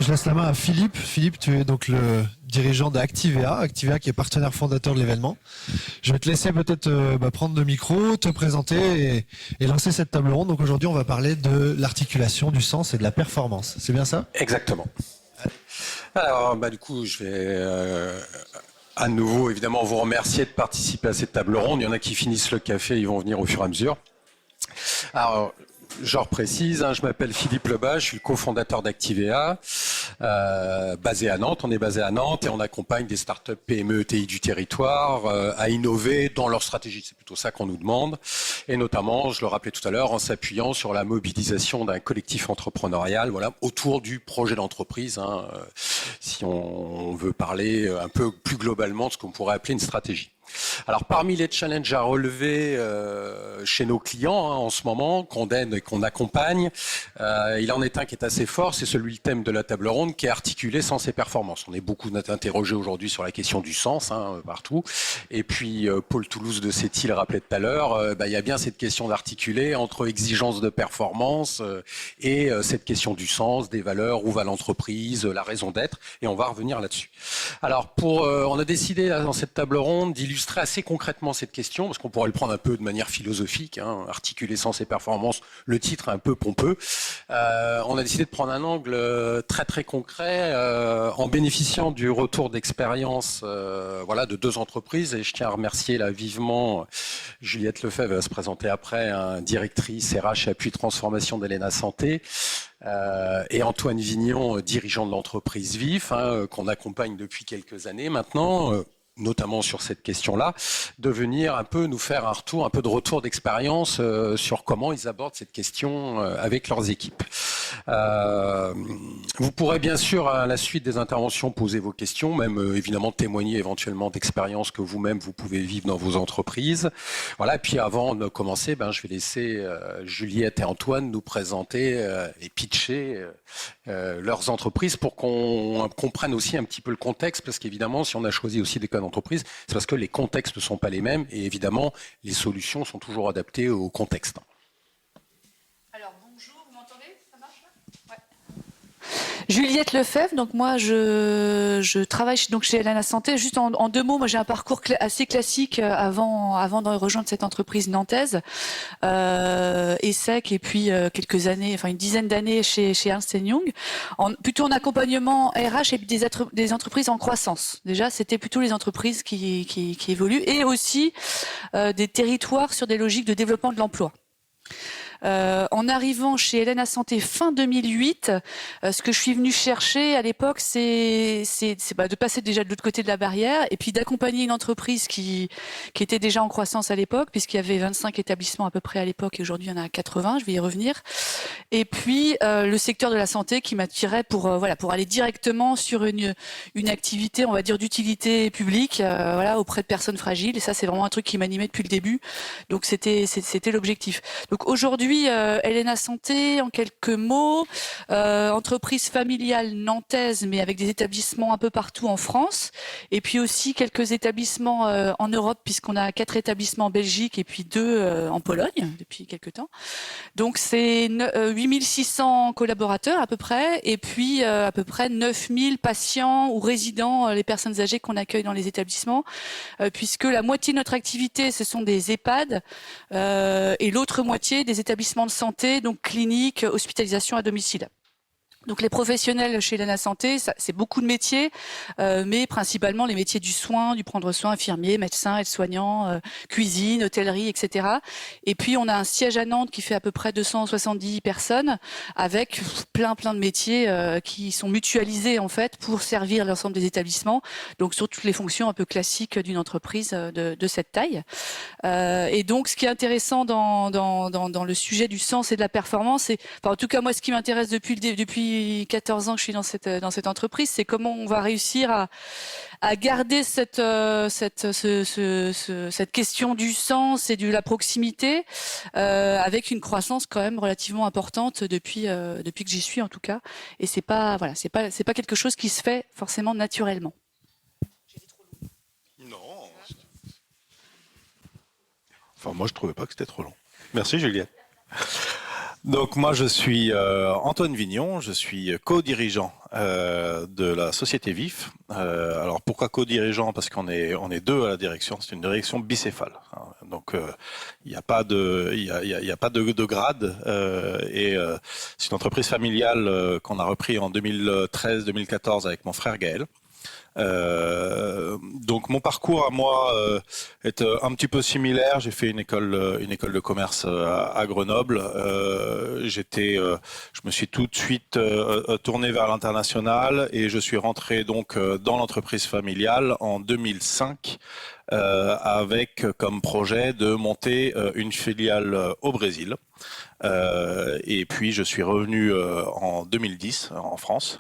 Je laisse la main à Philippe. Philippe, tu es donc le dirigeant d'Activea, Activea qui est partenaire fondateur de l'événement. Je vais te laisser peut-être prendre le micro, te présenter et lancer cette table ronde. Donc aujourd'hui, on va parler de l'articulation, du sens et de la performance. C'est bien ça ? Exactement. Alors, du coup, je vais à nouveau, évidemment, vous remercier de participer à cette table ronde. Il y en a qui finissent le café, ils vont venir au fur et à mesure. Alors, je reprécise, je m'appelle Philippe Lebas, je suis le cofondateur d'Activea, basé à Nantes. On est basé à Nantes et on accompagne des startups PME, ETI du territoire à innover dans leur stratégie. C'est plutôt ça qu'on nous demande. Et notamment, je le rappelais tout à l'heure, en s'appuyant sur la mobilisation d'un collectif entrepreneurial, voilà, autour du projet d'entreprise. Si on veut parler un peu plus globalement de ce qu'on pourrait appeler une stratégie. Alors parmi les challenges à relever chez nos clients en ce moment, qu'on aide et qu'on accompagne, il en est un qui est assez fort, c'est celui le thème de la table ronde qui est articulé sens et performance. On est beaucoup interrogé aujourd'hui sur la question du sens partout. Et puis Paul Toulouse de Setil rappelait tout à l'heure, il y a bien cette question d'articuler entre exigence de performance et cette question du sens, des valeurs, où va l'entreprise, la raison d'être, et on va revenir là-dessus. Alors on a décidé dans cette table ronde d'illustrer assez concrètement cette question, parce qu'on pourrait le prendre un peu de manière philosophique, articuler sens et performance, le titre est un peu pompeux. On a décidé de prendre un angle très très concret en bénéficiant du retour d'expérience de deux entreprises, et je tiens à remercier là vivement Juliette Lefebvre, elle va se présenter après, directrice RH et appui transformation d'Elena Santé, et Antoine Vignon, dirigeant de l'entreprise VIF, qu'on accompagne depuis quelques années maintenant, notamment sur cette question-là, de venir un peu nous faire un peu de retour d'expérience sur comment ils abordent cette question avec leurs équipes. Vous pourrez bien sûr à la suite des interventions poser vos questions, même évidemment témoigner éventuellement d'expériences que vous-même vous pouvez vivre dans vos entreprises. Voilà. Et puis avant de commencer, je vais laisser Juliette et Antoine nous présenter et pitcher leurs entreprises pour qu'on comprenne aussi un petit peu le contexte, parce qu'évidemment, si on a choisi aussi des cas d'entreprise, c'est parce que les contextes ne sont pas les mêmes et évidemment, les solutions sont toujours adaptées au contexte. Alors bonjour, vous m'entendez ? Ça marche là ? Ouais. Juliette Lefebvre, donc moi je travaille chez Elena Santé. Juste en deux mots, moi j'ai un parcours assez classique avant de rejoindre cette entreprise nantaise, ESSEC, et puis quelques années, enfin une dizaine d'années chez Ernst & Young, plutôt en accompagnement RH et des entreprises en croissance. Déjà, c'était plutôt les entreprises qui évoluent, et aussi des territoires sur des logiques de développement de l'emploi. En arrivant chez Elena Santé fin 2008, ce que je suis venue chercher à l'époque, c'est de passer déjà de l'autre côté de la barrière, et puis d'accompagner une entreprise qui était déjà en croissance à l'époque, puisqu'il y avait 25 établissements à peu près à l'époque, et aujourd'hui il y en a 80, je vais y revenir. Et puis le secteur de la santé qui m'attirait pour aller directement sur une activité, on va dire, d'utilité publique, auprès de personnes fragiles, et ça c'est vraiment un truc qui m'animait depuis le début. Donc c'était l'objectif. Donc aujourd'hui, Elena Santé, en quelques mots, entreprise familiale nantaise, mais avec des établissements un peu partout en France, et puis aussi quelques établissements en Europe, puisqu'on a 4 établissements en Belgique et puis 2 en Pologne depuis quelques temps. Donc c'est 8600 collaborateurs à peu près, et puis à peu près 9000 patients ou résidents, les personnes âgées qu'on accueille dans les établissements, puisque la moitié de notre activité, ce sont des EHPAD, et l'autre moitié des établissements de santé, donc clinique, hospitalisation à domicile. Donc les professionnels chez Elena Santé, c'est beaucoup de métiers, mais principalement les métiers du soin, du prendre soin, infirmiers, médecins, aides-soignants, cuisine, hôtellerie, etc. Et puis on a un siège à Nantes qui fait à peu près 270 personnes, avec plein de métiers qui sont mutualisés en fait pour servir l'ensemble des établissements. Donc sur toutes les fonctions un peu classiques d'une entreprise de cette taille. Et donc ce qui est intéressant dans le sujet du sens et de la performance, en tout cas moi ce qui m'intéresse depuis 14 ans que je suis dans cette entreprise, c'est comment on va réussir à garder cette question du sens et de la proximité, avec une croissance quand même relativement importante depuis que j'y suis en tout cas. Et c'est pas quelque chose qui se fait forcément naturellement. Non. Enfin, moi, je trouvais pas que c'était trop long. Merci, Juliette. Donc moi je suis Antoine Vignon, je suis co-dirigeant de la société VIF. Alors pourquoi co-dirigeant? Parce qu'on est deux à la direction, c'est une direction bicéphale. Donc il n'y a pas de grade et c'est une entreprise familiale qu'on a repris en 2013-2014 avec mon frère Gaël. Donc mon parcours à moi est un petit peu similaire. J'ai fait une école de commerce à Grenoble. Je me suis tout de suite tourné vers l'international et je suis rentré donc dans l'entreprise familiale en 2005 avec comme projet de monter une filiale au Brésil. Et puis je suis revenu en 2010 en France.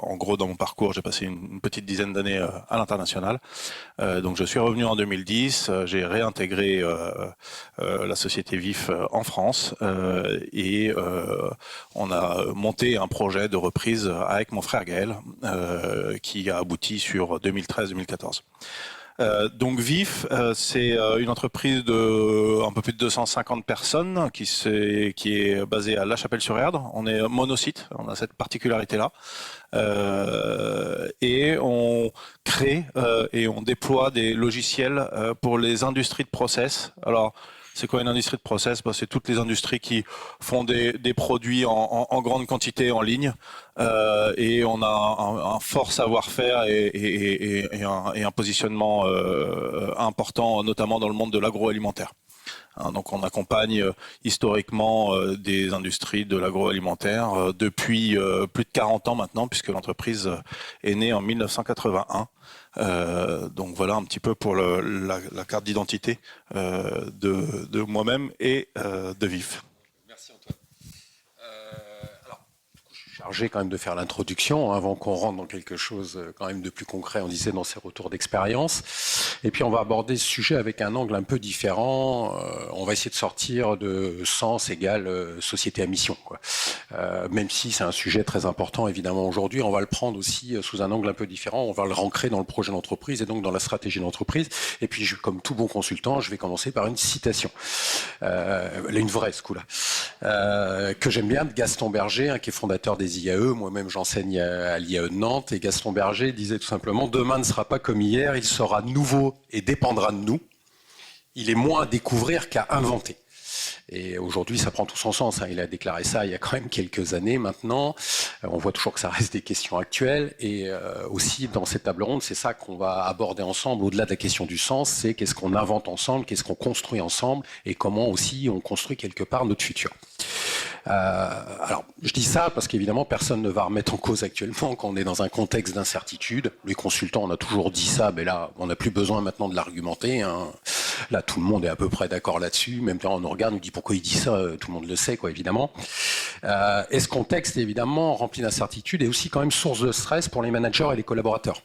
En gros, dans mon parcours, j'ai passé une petite dizaine d'années à l'international. Donc je suis revenu en 2010, j'ai réintégré la société VIF en France et on a monté un projet de reprise avec mon frère Gaël qui a abouti sur 2013-2014. Donc VIF, c'est une entreprise de un peu plus de 250 personnes qui est basée à La Chapelle-sur-Erdre. On est monosite, on a cette particularité-là. Et on crée et on déploie des logiciels pour les industries de process. Alors, c'est quoi une industrie de process? C'est toutes les industries qui font des produits en grande quantité en ligne et on a un fort savoir-faire et un positionnement important, notamment dans le monde de l'agroalimentaire. Donc on accompagne historiquement des industries de l'agroalimentaire depuis plus de 40 ans maintenant, puisque l'entreprise est née en 1981. Donc voilà un petit peu pour la carte d'identité de moi-même et de VIF. Merci Antoine. Alors, je suis chargé quand même de faire l'introduction avant qu'on rentre dans quelque chose quand même de plus concret, on disait dans ces retours d'expérience. Et puis on va aborder ce sujet avec un angle un peu différent. On va essayer de sortir de sens égale société à mission, quoi. Même si c'est un sujet très important évidemment aujourd'hui, on va le prendre aussi sous un angle un peu différent. On va le ancrer dans le projet d'entreprise et donc dans la stratégie d'entreprise. Et puis comme tout bon consultant, je vais commencer par une citation, une vraie ce coup-là, que j'aime bien, de Gaston Berger, qui est fondateur des IAE. Moi-même j'enseigne à l'IAE de Nantes et Gaston Berger disait tout simplement: demain ne sera pas comme hier, il sera nouveau et dépendra de nous. Il est moins à découvrir qu'à inventer. Et aujourd'hui, ça prend tout son sens. Il a déclaré ça il y a quand même quelques années maintenant. On voit toujours que ça reste des questions actuelles. Et aussi, dans cette table ronde, c'est ça qu'on va aborder ensemble. Au-delà de la question du sens, c'est qu'est-ce qu'on invente ensemble, qu'est-ce qu'on construit ensemble et comment aussi on construit quelque part notre futur. Alors, je dis ça parce qu'évidemment, personne ne va remettre en cause actuellement quand on est dans un contexte d'incertitude. Les consultants, on a toujours dit ça, mais là, on n'a plus besoin maintenant de l'argumenter. Là, tout le monde est à peu près d'accord là-dessus. Même quand on nous regarde, on nous dit pourquoi il dit ça, tout le monde le sait, quoi, évidemment. Et ce contexte, évidemment, rempli d'incertitude, est aussi quand même source de stress pour les managers et les collaborateurs.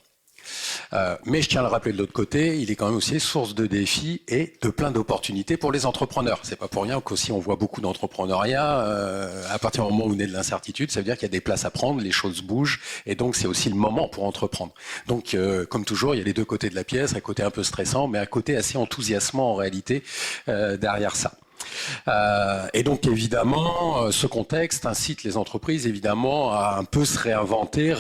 Mais je tiens à le rappeler de l'autre côté, il est quand même aussi source de défis et de plein d'opportunités pour les entrepreneurs. C'est pas pour rien qu'aussi on voit beaucoup d'entrepreneuriat. À partir du moment où on est de l'incertitude, ça veut dire qu'il y a des places à prendre, les choses bougent, et donc c'est aussi le moment pour entreprendre. Donc, comme toujours, il y a les deux côtés de la pièce, un côté un peu stressant, mais un côté assez enthousiasmant en réalité derrière ça. Et donc évidemment, ce contexte incite les entreprises évidemment à un peu se réinventer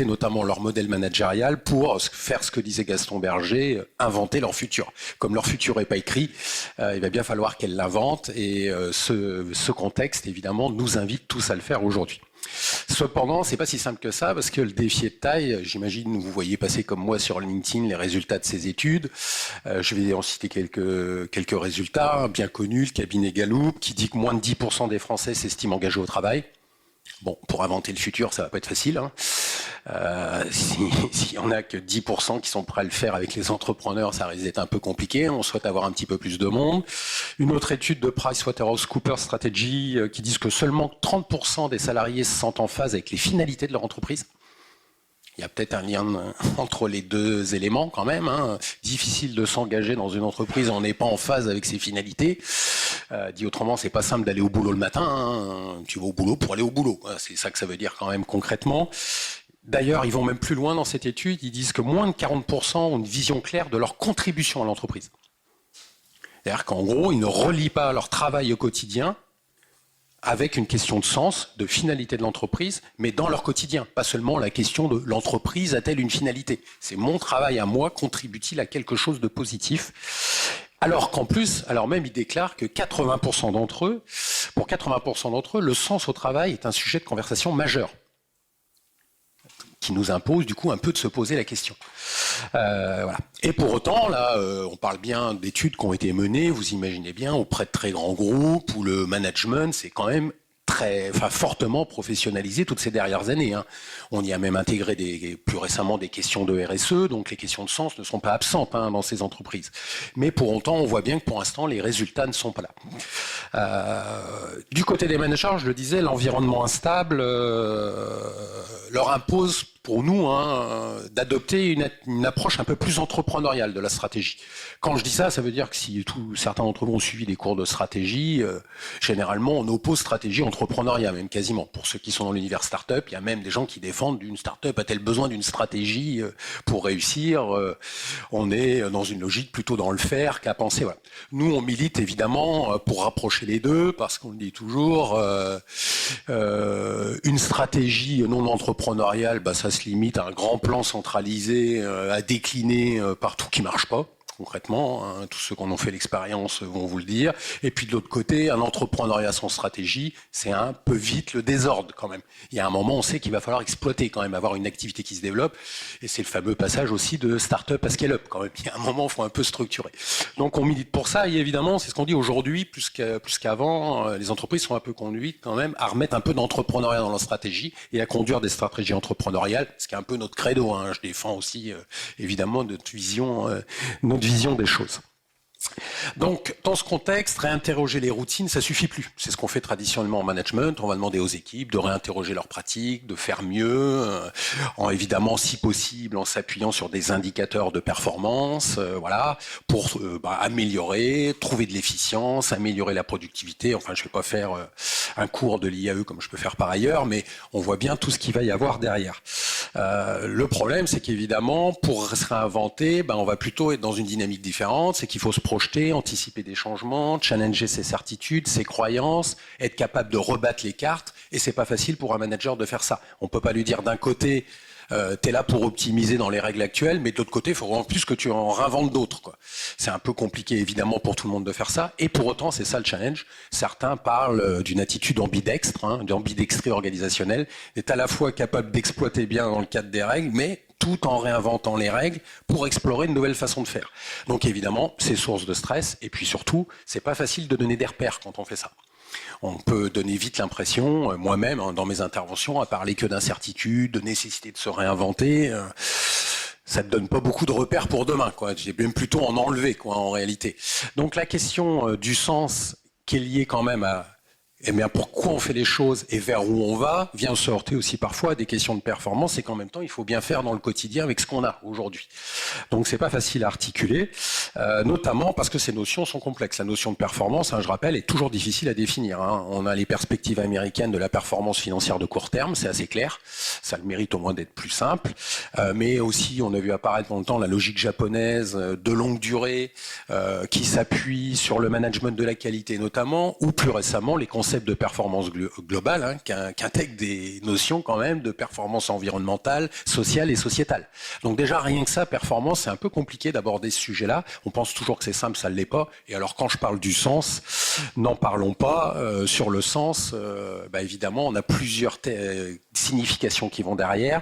notamment leur modèle managérial pour faire ce que disait Gaston Berger, inventer leur futur. Comme leur futur n'est pas écrit, il va bien falloir qu'elles l'inventent et ce contexte évidemment nous invite tous à le faire aujourd'hui. Cependant, c'est pas si simple que ça parce que le défi est de taille. J'imagine vous voyez passer comme moi sur LinkedIn les résultats de ces études. Je vais en citer quelques résultats bien connus. Le cabinet Gallup qui dit que moins de 10% des Français s'estiment engagés au travail. Bon, pour inventer le futur, ça va pas être facile. S'il y en a que 10% qui sont prêts à le faire avec les entrepreneurs, ça risque d'être un peu compliqué. On souhaite avoir un petit peu plus de monde. Une autre étude de PricewaterhouseCoopers Strategy qui dit que seulement 30% des salariés se sentent en phase avec les finalités de leur entreprise. Il y a peut-être un lien entre les deux éléments quand même. Difficile de s'engager dans une entreprise en n'est pas en phase avec ses finalités. Dit autrement, c'est pas simple d'aller au boulot le matin. Tu vas au boulot pour aller au boulot. C'est ça que ça veut dire quand même concrètement. D'ailleurs, ils vont même plus loin dans cette étude. Ils disent que moins de 40% ont une vision claire de leur contribution à l'entreprise. C'est-à-dire qu'en gros, ils ne relient pas leur travail au quotidien avec une question de sens, de finalité de l'entreprise, mais dans leur quotidien. Pas seulement la question de l'entreprise a-t-elle une finalité. C'est mon travail à moi, contribue-t-il à quelque chose de positif? Alors qu'en plus, alors même ils déclarent que 80% d'entre eux, pour 80% d'entre eux, le sens au travail est un sujet de conversation majeur, qui nous impose du coup un peu de se poser la question. Voilà. Et pour autant, là, on parle bien d'études qui ont été menées, vous imaginez bien, auprès de très grands groupes, où le management, c'est quand même fortement professionnalisé toutes ces dernières années. Hein. On y a même intégré plus récemment des questions de RSE, donc les questions de sens ne sont pas absentes dans ces entreprises. Mais pour autant, on voit bien que pour l'instant, les résultats ne sont pas là. Du côté des managers, je le disais, l'environnement instable leur impose pour nous d'adopter une approche un peu plus entrepreneuriale de la stratégie. Quand je dis ça, ça veut dire que si certains d'entre vous ont suivi des cours de stratégie, généralement on oppose stratégie entrepreneuriat, même quasiment. Pour ceux qui sont dans l'univers start-up, il y a même des gens qui défendent d'une start-up a-t-elle besoin d'une stratégie pour réussir. On est dans une logique plutôt dans le faire qu'à penser. Voilà. Nous, on milite évidemment pour rapprocher les deux, parce qu'on le dit toujours, une stratégie non entrepreneuriale, ça se limite à un grand plan centralisé à décliner partout qui marche pas. Concrètement, tous ceux qui en ont fait l'expérience vont vous le dire. Et puis de l'autre côté, un entrepreneuriat sans stratégie, c'est un peu vite le désordre quand même. Il y a un moment, on sait qu'il va falloir exploiter quand même, avoir une activité qui se développe. Et c'est le fameux passage aussi de start-up à scale-up quand même. Il y a un moment, il faut un peu structurer. Donc on milite pour ça. Et évidemment, c'est ce qu'on dit aujourd'hui, plus qu'avant, les entreprises sont un peu conduites quand même à remettre un peu d'entrepreneuriat dans leur stratégie et à conduire des stratégies entrepreneuriales, ce qui est un peu notre credo. Je défends aussi évidemment notre vision des choses. Donc, dans ce contexte, réinterroger les routines, ça suffit plus. C'est ce qu'on fait traditionnellement en management. On va demander aux équipes de réinterroger leurs pratiques, de faire mieux, évidemment, si possible, en s'appuyant sur des indicateurs de performance, voilà, pour améliorer, trouver de l'efficience, améliorer la productivité. Enfin, je ne vais pas faire un cours de l'IAE comme je peux faire par ailleurs, mais on voit bien tout ce qu'il va y avoir derrière. Le problème, c'est qu'évidemment, pour se réinventer, on va plutôt être dans une dynamique différente. C'est qu'il faut se projeter, anticiper des changements, challenger ses certitudes, ses croyances, être capable de rebattre les cartes. Et c'est pas facile pour un manager de faire ça. On peut pas lui dire d'un côté, t'es là pour optimiser dans les règles actuelles, mais de l'autre côté, il faut en plus que tu en réinventes d'autres, quoi. C'est un peu compliqué, évidemment, pour tout le monde de faire ça. Et pour autant, c'est ça le challenge. Certains parlent d'une attitude ambidextre, d'ambidextrie organisationnelle, d'être à la fois capable d'exploiter bien dans le cadre des règles, mais tout en réinventant les règles pour explorer de nouvelles façons de faire. Donc évidemment, c'est source de stress, et puis surtout, c'est pas facile de donner des repères quand on fait ça. On peut donner vite l'impression, moi-même, dans mes interventions, à parler que d'incertitude, de nécessité de se réinventer. Ça ne donne pas beaucoup de repères pour demain, quoi. J'ai même plutôt en enlever, quoi, en réalité. Donc la question du sens qui est liée quand même à pourquoi on fait les choses et vers où on va, vient se heurter aussi parfois à des questions de performance et qu'en même temps, il faut bien faire dans le quotidien avec ce qu'on a aujourd'hui. Donc, c'est pas facile à articuler, notamment parce que ces notions sont complexes. La notion de performance, je rappelle, est toujours difficile à définir. On a les perspectives américaines de la performance financière de court terme, c'est assez clair. Ça a le mérite au moins d'être plus simple. Mais aussi, on a vu apparaître dans le temps la logique japonaise de longue durée qui s'appuie sur le management de la qualité notamment, ou plus récemment, les concepts de performance globale, qui intègre des notions quand même de performance environnementale, sociale et sociétale. Donc déjà, rien que ça, performance, c'est un peu compliqué d'aborder ce sujet-là. On pense toujours que c'est simple, ça ne l'est pas. Et alors quand je parle du sens, n'en parlons pas. Sur le sens, évidemment, on a plusieurs significations qui vont derrière.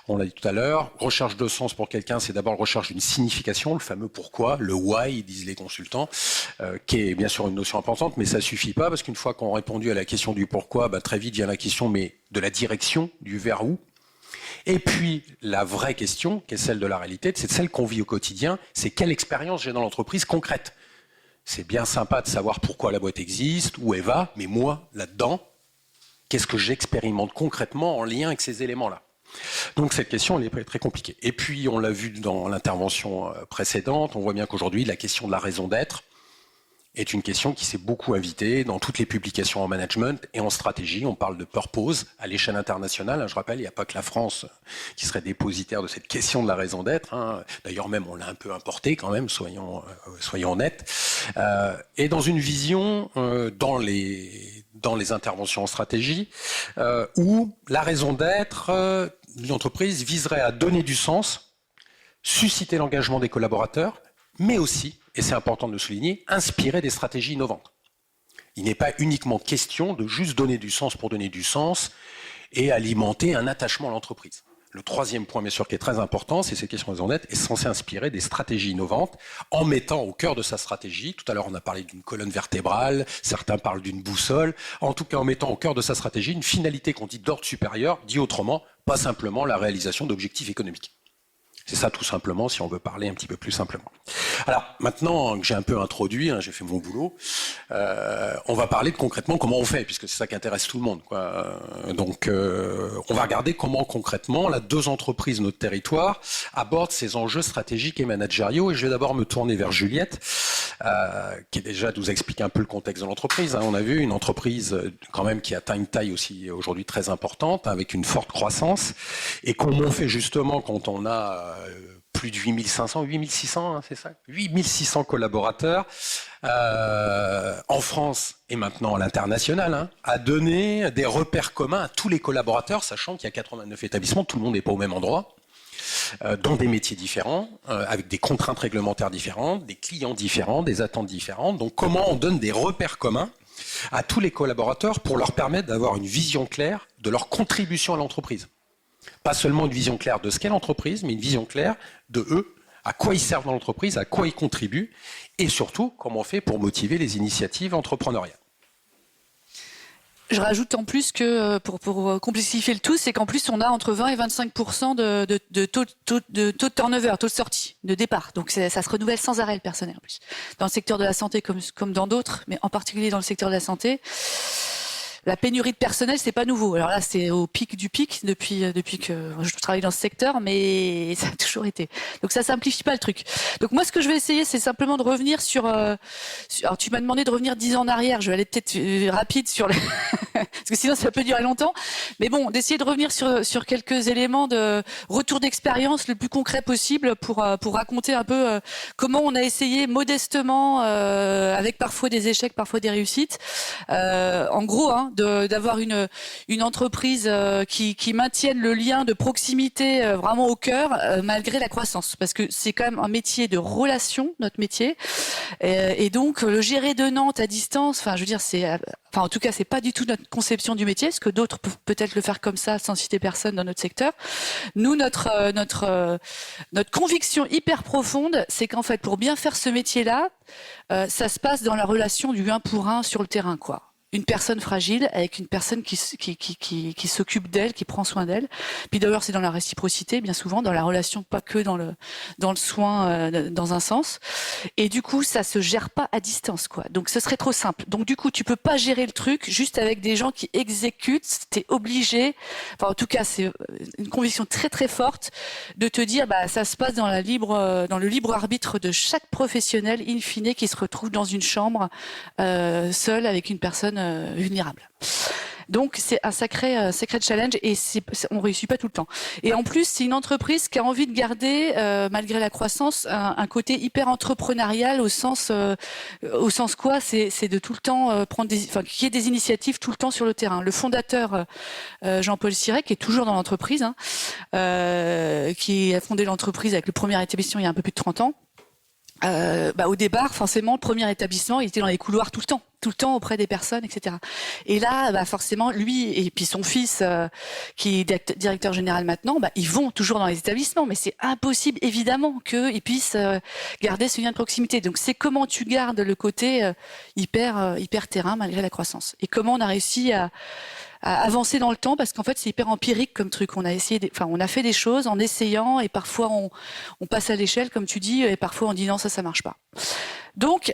On l'a dit tout à l'heure, recherche de sens pour quelqu'un, c'est d'abord recherche d'une signification, le fameux pourquoi, le why, disent les consultants, qui est bien sûr une notion importante, mais ça suffit pas, parce qu'une fois qu'on répond à la question du pourquoi, très vite vient la question mais de la direction, du vers où. Et puis la vraie question, qui est celle de la réalité, c'est celle qu'on vit au quotidien, c'est quelle expérience j'ai dans l'entreprise concrète. C'est bien sympa de savoir pourquoi la boîte existe, où elle va, mais moi, là-dedans, qu'est-ce que j'expérimente concrètement en lien avec ces éléments-là. Donc cette question, elle est très compliquée. Et puis on l'a vu dans l'intervention précédente, on voit bien qu'aujourd'hui, la question de la raison d'être, est une question qui s'est beaucoup invitée dans toutes les publications en management et en stratégie. On parle de purpose à l'échelle internationale. Je rappelle, il n'y a pas que la France qui serait dépositaire de cette question de la raison d'être. D'ailleurs, même, on l'a un peu importé quand même, soyons honnêtes. Et dans une vision, dans les interventions en stratégie, où la raison d'être d'une entreprise viserait à donner du sens, susciter l'engagement des collaborateurs, mais aussi, et c'est important de le souligner, inspirer des stratégies innovantes. Il n'est pas uniquement question de juste donner du sens pour donner du sens et alimenter un attachement à l'entreprise. Le troisième point, bien sûr, qui est très important, c'est cette question de raison d'être, est censée inspirer des stratégies innovantes en mettant au cœur de sa stratégie, tout à l'heure on a parlé d'une colonne vertébrale, certains parlent d'une boussole, en tout cas en mettant au cœur de sa stratégie une finalité qu'on dit d'ordre supérieur, dit autrement, pas simplement la réalisation d'objectifs économiques. C'est ça tout simplement, si on veut parler un petit peu plus simplement. Alors maintenant que j'ai un peu introduit, j'ai fait mon boulot, on va parler de concrètement comment on fait, puisque c'est ça qui intéresse tout le monde, quoi. Donc on va regarder comment concrètement là, 2 entreprises de notre territoire abordent ces enjeux stratégiques et managériaux. Et je vais d'abord me tourner vers Juliette, qui est déjà de vous expliquer un peu le contexte de l'entreprise. On a vu une entreprise quand même qui atteint une taille aussi aujourd'hui très importante, avec une forte croissance. Et comment on fait justement quand on a plus de 8600, c'est ça, 8600 collaborateurs en France et maintenant à l'international, à donner des repères communs à tous les collaborateurs, sachant qu'il y a 89 établissements, tout le monde n'est pas au même endroit, dans des métiers différents, avec des contraintes réglementaires différentes, des clients différents, des attentes différentes. Donc comment on donne des repères communs à tous les collaborateurs pour leur permettre d'avoir une vision claire de leur contribution à l'entreprise. Pas seulement une vision claire de ce qu'est l'entreprise, mais une vision claire de eux, à quoi ils servent dans l'entreprise, à quoi ils contribuent, et surtout, comment on fait pour motiver les initiatives entrepreneuriales. Je rajoute en plus que, pour complexifier le tout, c'est qu'en plus, on a entre 20 et 25% de taux de turnover, taux de sortie, de départ. Donc ça se renouvelle sans arrêt, le personnel, en plus. Dans le secteur de la santé comme dans d'autres, mais en particulier dans le secteur de la santé, la pénurie de personnel, c'est pas nouveau. Alors là, c'est au pic du pic depuis que je travaille dans ce secteur, mais ça a toujours été. Donc ça simplifie pas le truc. Donc moi, ce que je vais essayer, c'est simplement de revenir sur. Alors tu m'as demandé de revenir 10 ans en arrière. Je vais aller peut-être rapide sur le parce que sinon ça peut durer longtemps. Mais bon, d'essayer de revenir sur quelques éléments de retour d'expérience le plus concret possible pour raconter un peu comment on a essayé modestement, avec parfois des échecs, parfois des réussites. En gros, d'avoir une entreprise qui maintienne le lien de proximité vraiment au cœur malgré la croissance, parce que c'est quand même un métier de relation, notre métier, et donc le gérer de Nantes à distance, enfin je veux dire en tout cas c'est pas du tout notre conception du métier, parce que d'autres peuvent peut-être le faire comme ça sans citer personne dans notre secteur. Nous notre conviction hyper profonde, c'est qu'en fait pour bien faire ce métier-là, ça se passe dans la relation du 1 pour 1 sur le terrain, quoi. Une personne fragile avec une personne qui s'occupe d'elle, qui prend soin d'elle. Puis d'ailleurs, c'est dans la réciprocité, bien souvent, dans la relation, pas que dans le soin, dans un sens. Et du coup, ça se gère pas à distance, quoi. Donc, ce serait trop simple. Donc, du coup, tu peux pas gérer le truc juste avec des gens qui exécutent. T'es obligé, enfin, en tout cas, c'est une conviction très, très forte de te dire, ça se passe dans le libre arbitre de chaque professionnel, in fine, qui se retrouve dans une chambre, seul avec une personne vulnérable. Donc c'est un sacré challenge et on réussit pas tout le temps. Et en plus, c'est une entreprise qui a envie de garder, malgré la croissance, un côté hyper entrepreneurial au sens quoi, c'est de tout le temps qu'il y ait des initiatives tout le temps sur le terrain. Le fondateur Jean-Paul Siret, qui est toujours dans l'entreprise, qui a fondé l'entreprise avec le premier établissement il y a un peu plus de 30 ans. Au départ, forcément, le premier établissement, il était dans les couloirs tout le temps auprès des personnes, etc. Et là, forcément, lui et puis son fils, qui est directeur général maintenant, ils vont toujours dans les établissements, mais c'est impossible, évidemment, qu'ils puissent garder ce lien de proximité. Donc, c'est comment tu gardes le côté hyper terrain malgré la croissance. Et comment on a réussi avancer dans le temps parce qu'en fait c'est hyper empirique comme truc. On a fait des choses en essayant et parfois on passe à l'échelle comme tu dis et parfois on dit non ça marche pas. Donc,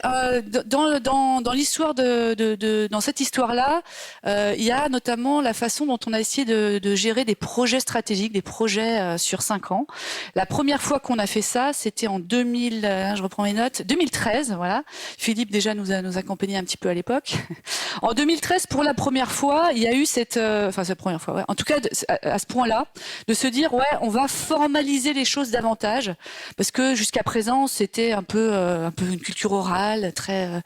dans l'histoire dans cette histoire-là, il y a notamment la façon dont on a essayé de gérer des projets stratégiques, des projets sur 5 ans. La première fois qu'on a fait ça, c'était en 2013, voilà. Philippe déjà nous accompagnait un petit peu à l'époque. En 2013, pour la première fois, il y a eu cette première fois, ouais. En tout cas, à ce point-là, de se dire, ouais, on va formaliser les choses davantage, parce que jusqu'à présent, c'était un peu une culture orale, très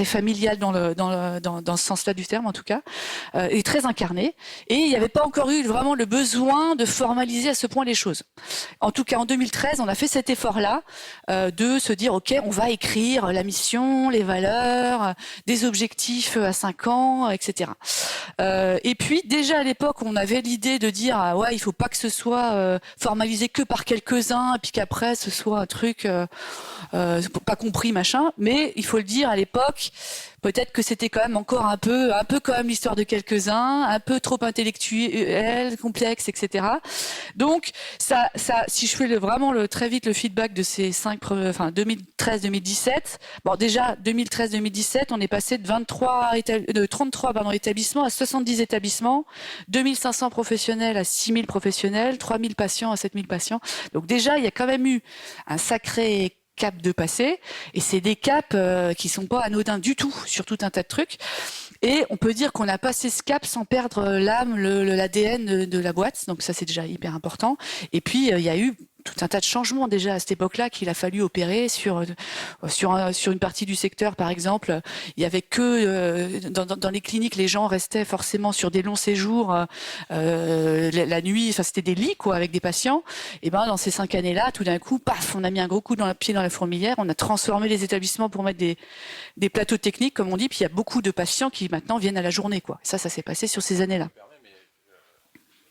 familiale dans ce sens-là du terme en tout cas, et très incarnée. Et il n'y avait pas encore eu vraiment le besoin de formaliser à ce point les choses. En tout cas, en 2013, on a fait cet effort-là de se dire, ok, on va écrire la mission, les valeurs, des objectifs à 5 ans, etc. Et puis déjà à l'époque, on avait l'idée de dire, ouais, il faut pas que ce soit formalisé que par quelques-uns, et puis qu'après ce soit un truc pas compris machin, mais il faut le dire à l'époque, peut-être que c'était quand même encore un peu quand même l'histoire de quelques-uns, un peu trop intellectuel, complexe, etc. Donc ça, si je fais très vite le feedback de ces 2013-2017. Bon déjà 2013-2017, on est passé de 33 établissements à 70 établissements, 2500 professionnels à 6000 professionnels, 3000 patients à 7000 patients. Donc déjà il y a quand même eu un sacré cap de passé, et c'est des caps qui sont pas anodins du tout sur tout un tas de trucs. Et on peut dire qu'on a passé ce cap sans perdre l'âme, l'ADN de la boîte. Donc ça, c'est déjà hyper important. Et puis, il y a eu tout un tas de changements déjà à cette époque-là qu'il a fallu opérer sur une partie du secteur, par exemple. Il y avait que dans les cliniques, les gens restaient forcément sur des longs séjours la nuit. Enfin, c'était des lits quoi avec des patients. Et ben dans ces 5 années-là, tout d'un coup, paf, on a mis un gros coup dans le pied dans la fourmilière. On a transformé les établissements pour mettre des plateaux techniques, comme on dit. Puis il y a beaucoup de patients qui maintenant viennent à la journée quoi. Ça s'est passé sur ces années-là.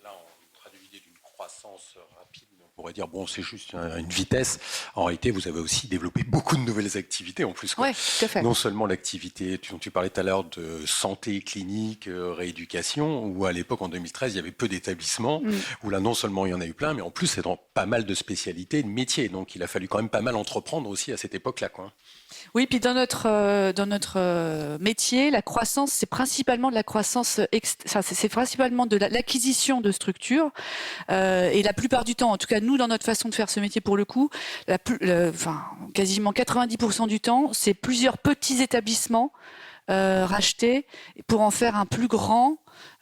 Là, on traduit l'idée d'une croissance rapide. On pourrait dire, bon, c'est juste une vitesse. En réalité, vous avez aussi développé beaucoup de nouvelles activités en plus. Oui, tout à fait. Non seulement l'activité dont tu parlais tout à l'heure de santé clinique, rééducation, où à l'époque, en 2013, il y avait peu d'établissements, où là, non seulement il y en a eu plein, mais en plus, c'est dans pas mal de spécialités, de métiers. Donc, il a fallu quand même pas mal entreprendre aussi à cette époque-là, quoi. Oui, puis dans notre métier, la croissance, c'est principalement de la croissance, c'est principalement de l'acquisition de structures, et la plupart du temps, en tout cas nous dans notre façon de faire ce métier pour le coup, quasiment 90% du temps, c'est plusieurs petits établissements rachetés pour en faire un plus grand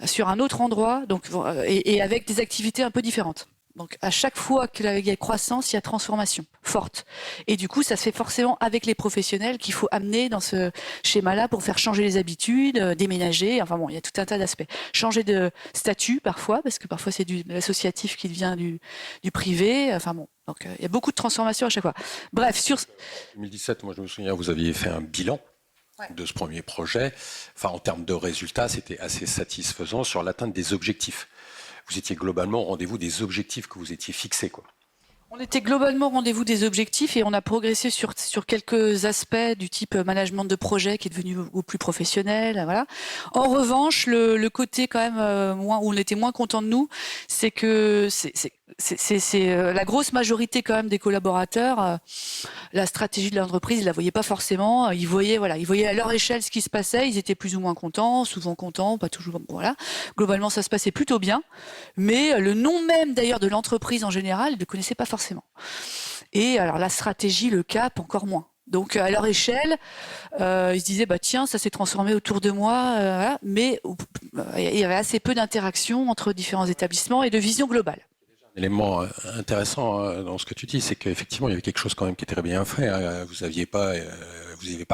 sur un autre endroit, donc et avec des activités un peu différentes. Donc à chaque fois qu'il y a croissance, il y a transformation forte. Et du coup, ça se fait forcément avec les professionnels qu'il faut amener dans ce schéma-là pour faire changer les habitudes, déménager. Enfin bon, il y a tout un tas d'aspects. Changer de statut parfois, parce que parfois c'est de l'associatif qui devient du privé. Enfin bon, donc il y a beaucoup de transformations à chaque fois. Bref, sur 2017, moi je me souviens, vous aviez fait un bilan de ce premier projet. Enfin, en termes de résultats, c'était assez satisfaisant sur l'atteinte des objectifs. Vous étiez globalement au rendez-vous des objectifs que vous étiez fixés, quoi. On était globalement au rendez-vous des objectifs et on a progressé sur quelques aspects du type management de projet qui est devenu beaucoup plus professionnel. Voilà. En revanche, le côté quand même où on était moins content de nous, c'est que c'est la grosse majorité quand même des collaborateurs. La stratégie de l'entreprise, ils la voyaient pas forcément. Ils voyaient à leur échelle ce qui se passait. Ils étaient plus ou moins contents, souvent contents, pas toujours. Voilà. Globalement, ça se passait plutôt bien. Mais le nom même d'ailleurs de l'entreprise en général, ils ne connaissaient pas forcément. Et alors la stratégie, le cap, encore moins. Donc à leur échelle, ils se disaient bah tiens, ça s'est transformé autour de moi, voilà. Mais il y avait assez peu d'interaction entre différents établissements et de vision globale. Un élément intéressant dans ce que tu dis, c'est qu'effectivement il y avait quelque chose quand même qui était très bien fait. Vous n'aviez pas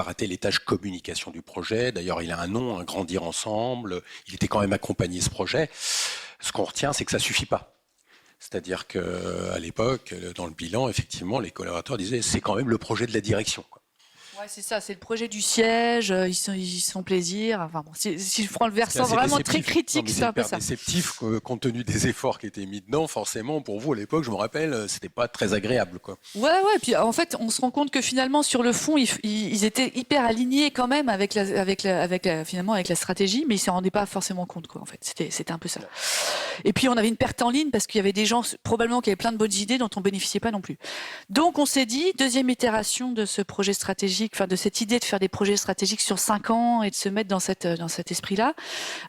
raté les tâches communication du projet. D'ailleurs, il a un nom, un grandir ensemble. Il était quand même accompagné ce projet. Ce qu'on retient, c'est que ça suffit pas. C'est-à-dire qu'à l'époque, dans le bilan, effectivement, les collaborateurs disaient c'est quand même le projet de la direction, quoi. Ouais, c'est ça, c'est le projet du siège, ils se font plaisir. Enfin bon, si je prends le versant vraiment très critique, c'est un peu ça. C'est déceptif compte tenu des efforts qui étaient mis dedans. Forcément, pour vous à l'époque, je me rappelle, c'était pas très agréable, quoi. Ouais. Puis en fait, on se rend compte que finalement, sur le fond, ils étaient hyper alignés quand même avec la stratégie, mais ils s'en rendaient pas forcément compte, quoi. En fait, c'était un peu ça. Et puis on avait une perte en ligne parce qu'il y avait des gens probablement qui avaient plein de bonnes idées dont on bénéficiait pas non plus. Donc on s'est dit, deuxième itération de ce projet stratégique, enfin de cette idée de faire des projets stratégiques sur 5 ans et de se mettre dans cet esprit-là.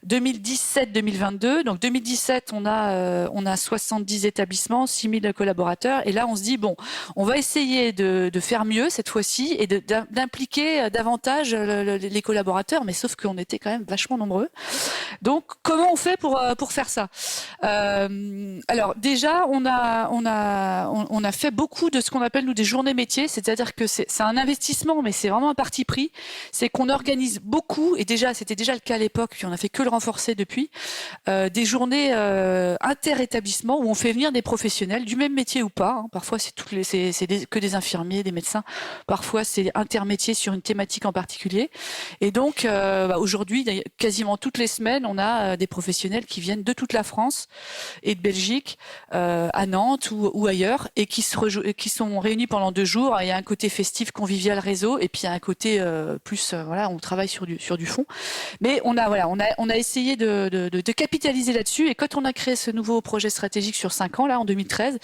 2017-2022. Donc 2017, on a 70 établissements, 6000 collaborateurs. Et là, on se dit bon, on va essayer de faire mieux cette fois-ci et d'impliquer davantage les collaborateurs. Mais sauf qu'on était quand même vachement nombreux. Donc comment on fait pour faire ça? Alors déjà, on a fait beaucoup de ce qu'on appelle nous des journées métiers, c'est-à-dire que c'est un investissement, mais c'est vraiment un parti pris. C'est qu'on organise beaucoup, et c'était déjà le cas à l'époque, puis on a fait que le renforcer depuis, des journées inter-établissements où on fait venir des professionnels du même métier ou pas. Hein. Parfois c'est que des infirmiers, des médecins. Parfois c'est intermétier sur une thématique en particulier. Et donc aujourd'hui, quasiment toutes les semaines, on a des professionnels qui viennent de toute la France et de Belgique, à Nantes ou ailleurs, et qui sont réunis pendant 2 jours. Il y a un côté festif, convivial, réseau, et puis il y a un côté voilà, on travaille sur du fond. Mais on a essayé de capitaliser là-dessus. Et quand on a créé ce nouveau projet stratégique sur 5 ans, là, en 2013,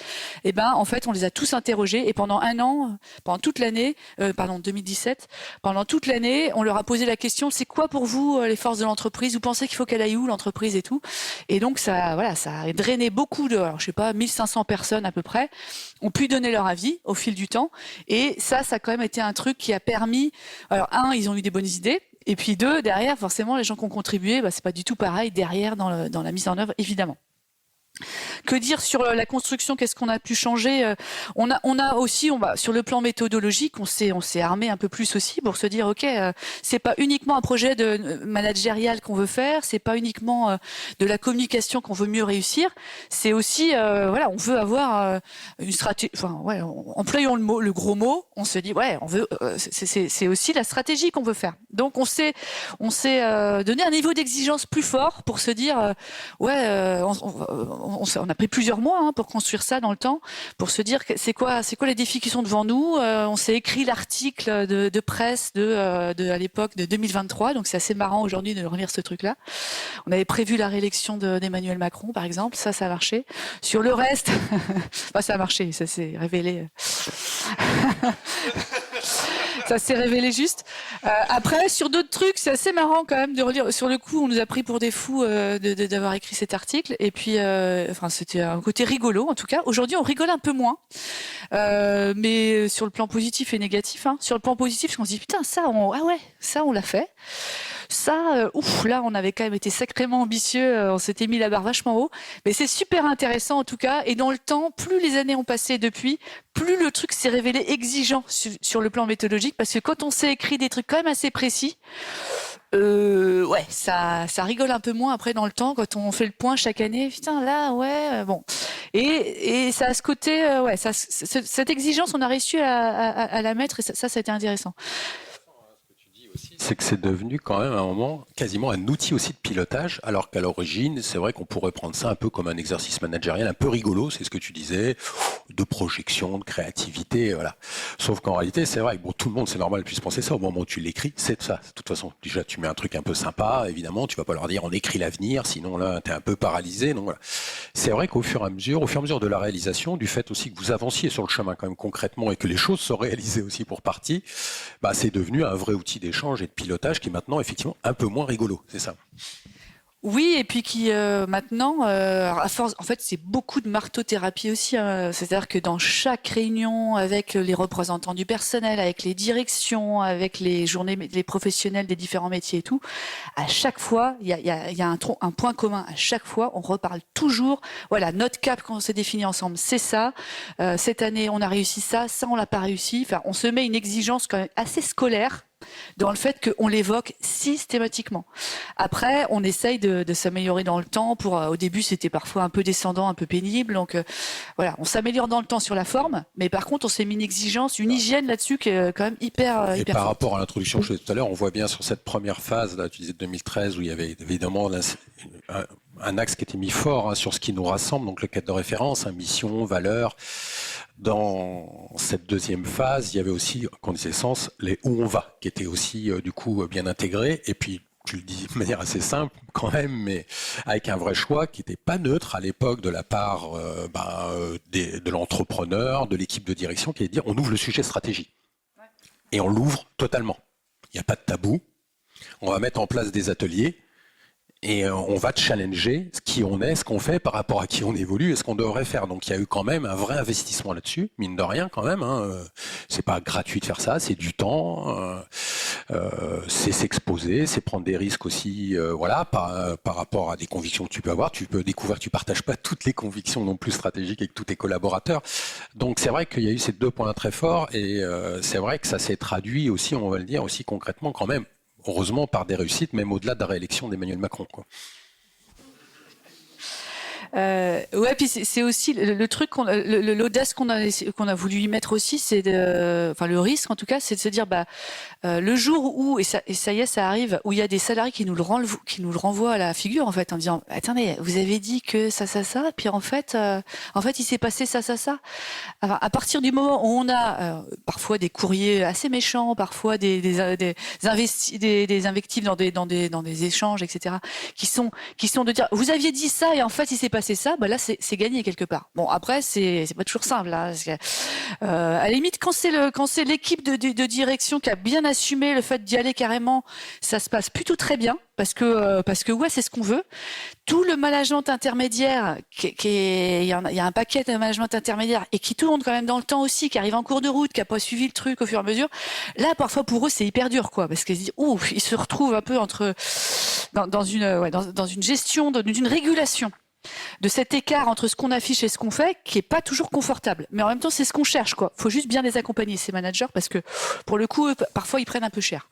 en fait, on les a tous interrogés, et pendant un an, pendant toute l'année, 2017, pendant toute l'année, on leur a posé la question: c'est quoi pour vous les forces de l'entreprise? Vous pensez qu'il faut qu'elle aille où, l'entreprise, et tout? Et donc ça a drainé beaucoup alors, je sais pas, 1500 personnes à peu près ont pu donner leur avis au fil du temps. Et ça a quand même été un truc qui a permis, alors ils ont eu des bonnes idées, et puis 2, derrière, forcément, les gens qui ont contribué, c'est pas du tout pareil derrière dans la mise en œuvre, évidemment. Que dire sur la construction? Qu'est-ce qu'on a pu changer? On a aussi, sur le plan méthodologique, on s'est armé un peu plus aussi pour se dire ok, c'est pas uniquement un projet de managérial qu'on veut faire, c'est pas uniquement de la communication qu'on veut mieux réussir, c'est aussi on veut avoir une stratégie. Enfin employons le gros mot, on se dit on veut, c'est aussi la stratégie qu'on veut faire. Donc on s'est donné un niveau d'exigence plus fort pour se dire on a pris plusieurs mois pour construire ça dans le temps, pour se dire c'est quoi les défis qui sont devant nous. On s'est écrit l'article de presse à l'époque de 2023, donc c'est assez marrant aujourd'hui de revenir ce truc-là. On avait prévu la réélection d'Emmanuel Macron, par exemple, ça a marché. Sur le reste, ça a marché, ça s'est révélé. Ça s'est révélé juste. Après, sur d'autres trucs, c'est assez marrant quand même de relire. Sur le coup, on nous a pris pour des fous d'avoir écrit cet article. Et puis, c'était un côté rigolo, en tout cas. Aujourd'hui, on rigole un peu moins. Mais sur le plan positif et négatif. Sur le plan positif, on se dit, putain, ça, on l'a fait. Ça, là, on avait quand même été sacrément ambitieux. On s'était mis la barre vachement haut. Mais c'est super intéressant, en tout cas. Et dans le temps, plus les années ont passé depuis, plus le truc s'est révélé exigeant sur le plan méthodologique. Parce que quand on s'est écrit des trucs quand même assez précis, ça rigole un peu moins après dans le temps quand on fait le point chaque année. Putain, là, bon. Et ça a ce côté, cette exigence, on a réussi à la mettre, et ça a été intéressant. C'est que c'est devenu quand même à un moment quasiment un outil aussi de pilotage, alors qu'à l'origine, c'est vrai qu'on pourrait prendre ça un peu comme un exercice managérial un peu rigolo, c'est ce que tu disais, de projection, de créativité, voilà. Sauf qu'en réalité, c'est vrai que tout le monde, c'est normal, puisse penser ça au moment où tu l'écris, c'est ça. De toute façon, déjà, tu mets un truc un peu sympa, évidemment, tu vas pas leur dire on écrit l'avenir, sinon là, t'es un peu paralysé. Donc voilà. C'est vrai qu'au fur et à mesure de la réalisation, du fait aussi que vous avanciez sur le chemin quand même concrètement et que les choses sont réalisées aussi pour partie, c'est devenu un vrai outil d'échange et de pilotage qui est maintenant effectivement un peu moins rigolo, c'est ça? Oui, et puis qui maintenant, à force, en fait, c'est beaucoup de marteau-thérapie aussi. C'est-à-dire que dans chaque réunion, avec les représentants du personnel, avec les directions, avec les professionnels des différents métiers et tout, à chaque fois, il y a un point commun. À chaque fois, on reparle toujours. Voilà, notre cap qu'on s'est défini ensemble, c'est ça. Cette année, on a réussi ça. Ça, on l'a pas réussi. Enfin, on se met une exigence quand même assez scolaire. dans le fait qu'on l'évoque systématiquement. Après, on essaye de s'améliorer dans le temps. Au début, c'était parfois un peu descendant, un peu pénible. Donc voilà, on s'améliore dans le temps sur la forme, mais par contre, on s'est mis une exigence, une hygiène là-dessus qui est quand même hyper Et par forte. rapport à l'introduction que je faisais tout à l'heure, on voit bien sur cette première phase, là, tu disais 2013, où il y avait évidemment un axe qui était mis fort sur ce qui nous rassemble, donc le cadre de référence, mission, valeurs. Dans cette deuxième phase, il y avait aussi, qu'on disait sens, les où on va, qui étaient aussi du coup bien intégrés. Et puis, tu le dis de manière assez simple quand même, mais avec un vrai choix qui n'était pas neutre à l'époque de la part de l'entrepreneur, de l'équipe de direction, qui allait dire on ouvre le sujet stratégie. Ouais. Et on l'ouvre totalement. Il n'y a pas de tabou. On va mettre en place des ateliers. Et on va challenger qui on est, ce qu'on fait par rapport à qui on évolue et ce qu'on devrait faire. Donc il y a eu quand même un vrai investissement là-dessus, mine de rien quand même. C'est pas gratuit de faire ça, c'est du temps, c'est s'exposer, c'est prendre des risques aussi, par rapport à des convictions que tu peux avoir. Tu peux découvrir que tu partages pas toutes les convictions non plus stratégiques avec tous tes collaborateurs. Donc c'est vrai qu'il y a eu ces 2 points très forts et c'est vrai que ça s'est traduit aussi, on va le dire aussi concrètement quand même. Heureusement par des réussites, même au-delà de la réélection d'Emmanuel Macron, quoi. Ouais, puis c'est aussi le truc l'audace qu'on a voulu y mettre aussi, c'est le risque en tout cas, c'est de se dire le jour où et ça y est, ça arrive, où il y a des salariés qui nous le renvoient à la figure en fait en disant attendez, vous avez dit que ça, puis en fait il s'est passé ça. Alors, à partir du moment où on a parfois des courriers assez méchants, parfois des invectives dans des échanges, etc., qui sont de dire vous aviez dit ça et en fait il s'est passé ça, là c'est gagné quelque part. Bon après c'est pas toujours simple là, parce que, à la limite quand c'est l'équipe de direction qui a bien assumé le fait d'y aller carrément, ça se passe plutôt très bien parce que ouais c'est ce qu'on veut. Tout le management intermédiaire il y a un paquet de management intermédiaire et qui tourne quand même dans le temps aussi, qui arrive en cours de route, qui a pas suivi le truc au fur et à mesure. Là parfois pour eux c'est hyper dur quoi, parce qu'ils se disent ils se retrouvent un peu dans une gestion, dans une régulation de cet écart entre ce qu'on affiche et ce qu'on fait, qui est pas toujours confortable. Mais en même temps, c'est ce qu'on cherche, quoi. Faut juste bien les accompagner, ces managers, parce que, pour le coup, parfois, ils prennent un peu cher.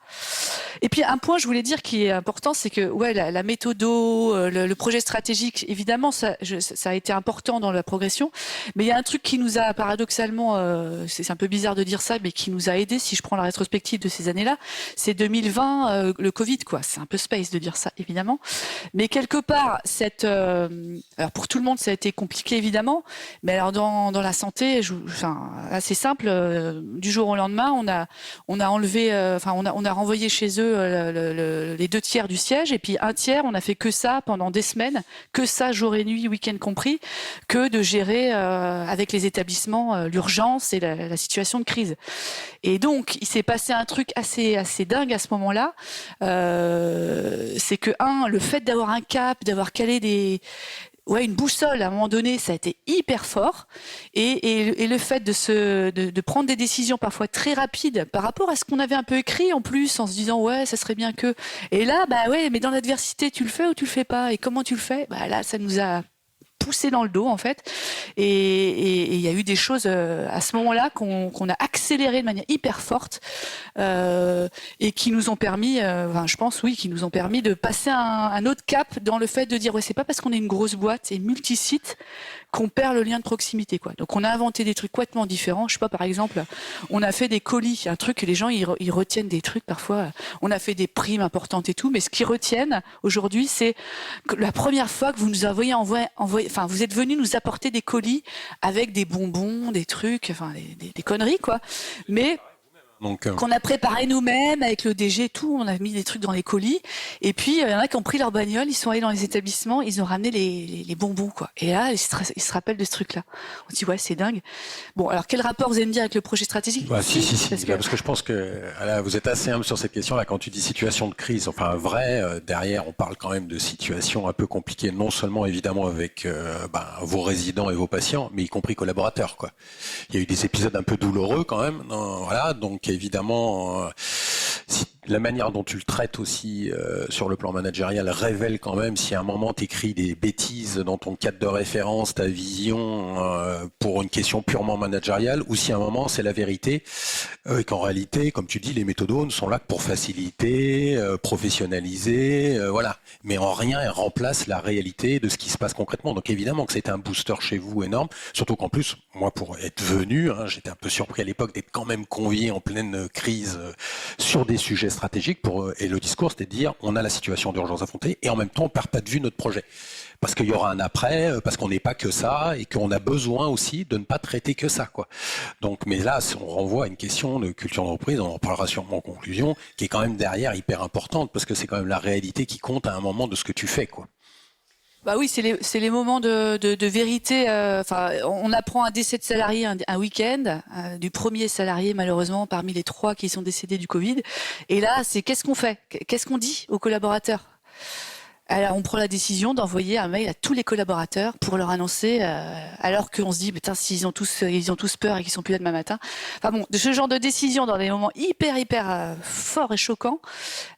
Et puis, un point, je voulais dire, qui est important, c'est que, la méthodo, le projet stratégique, évidemment, ça a été important dans la progression. Mais il y a un truc qui nous a, paradoxalement, c'est un peu bizarre de dire ça, mais qui nous a aidés, si je prends la rétrospective de ces années-là, c'est 2020, le Covid, quoi. C'est un peu space de dire ça, évidemment. Mais quelque part, alors pour tout le monde, ça a été compliqué évidemment, mais alors dans la santé, assez simple. Du jour au lendemain, on a enlevé, on a renvoyé chez eux les 2 tiers du siège, et puis 1 tiers, on a fait que ça pendant des semaines, que ça jour et nuit, week-end compris, que de gérer avec les établissements l'urgence et la situation de crise. Et donc, il s'est passé un truc assez dingue à ce moment-là. C'est que le fait d'avoir un cap, d'avoir calé une boussole à un moment donné, ça a été hyper fort, et le fait de prendre des décisions parfois très rapides par rapport à ce qu'on avait un peu écrit en plus, en se disant ça serait bien que, et là mais dans l'adversité tu le fais ou tu le fais pas, et comment tu le fais, là ça nous a poussé dans le dos en fait, et il y a eu des choses à ce moment-là qu'on a accéléré de manière hyper forte, et qui nous ont permis, je pense qui nous ont permis de passer un autre cap dans le fait de dire c'est pas parce qu'on est une grosse boîte et multi-site qu'on perd le lien de proximité, quoi. Donc on a inventé des trucs complètement différents. Je sais pas, par exemple, on a fait des colis, un truc que les gens ils retiennent des trucs parfois. On a fait des primes importantes et tout, mais ce qu'ils retiennent aujourd'hui, c'est que la première fois que vous nous avez vous êtes venus nous apporter des colis avec des bonbons, des trucs, des conneries, quoi. Mais qu'on a préparé nous-mêmes avec le DG et tout, on a mis des trucs dans les colis, et puis il y en a qui ont pris leur bagnole, ils sont allés dans les établissements, ils ont ramené les bonbons, quoi. Et là, ils se rappellent de ce truc-là. On se dit c'est dingue. Bon, alors quel rapport vous allez me dire avec le projet stratégique? Parce que je pense que là, vous êtes assez humble sur cette question-là. Quand tu dis situation de crise, derrière, on parle quand même de situation un peu compliquée, non seulement évidemment avec vos résidents et vos patients, mais y compris collaborateurs, quoi. Il y a eu des épisodes un peu douloureux quand même, donc évidemment, la manière dont tu le traites aussi sur le plan managérial révèle quand même si à un moment tu écris des bêtises dans ton cadre de référence, ta vision pour une question purement managériale, ou si à un moment c'est la vérité et qu'en réalité, comme tu dis, les méthodones sont là pour faciliter, professionnaliser, voilà. Mais en rien elles remplacent la réalité de ce qui se passe concrètement. Donc évidemment que c'était un booster chez vous énorme, surtout qu'en plus, moi pour être venu, j'étais un peu surpris à l'époque d'être quand même convié en pleine crise sur des sujets stratégiques et le discours c'était de dire on a la situation d'urgence affrontée et en même temps on perd pas de vue notre projet. Parce qu'il y aura un après, parce qu'on n'est pas que ça et qu'on a besoin aussi de ne pas traiter que ça, quoi. Donc, mais là, si on renvoie à une question de culture d'entreprise, on en parlera sûrement en conclusion, qui est quand même derrière hyper importante parce que c'est quand même la réalité qui compte à un moment de ce que tu fais, quoi. Bah oui, c'est les moments de vérité. Enfin, on apprend un décès de salarié un week-end, du premier salarié malheureusement parmi les 3 qui sont décédés du Covid. Et là, c'est qu'est-ce qu'on fait? Qu'est-ce qu'on dit aux collaborateurs? Alors, on prend la décision d'envoyer un mail à tous les collaborateurs pour leur annoncer, alors qu'on se dit, putain, s'ils ont tous peur et qu'ils sont plus là demain matin. Enfin bon, de ce genre de décision dans des moments hyper forts et choquants,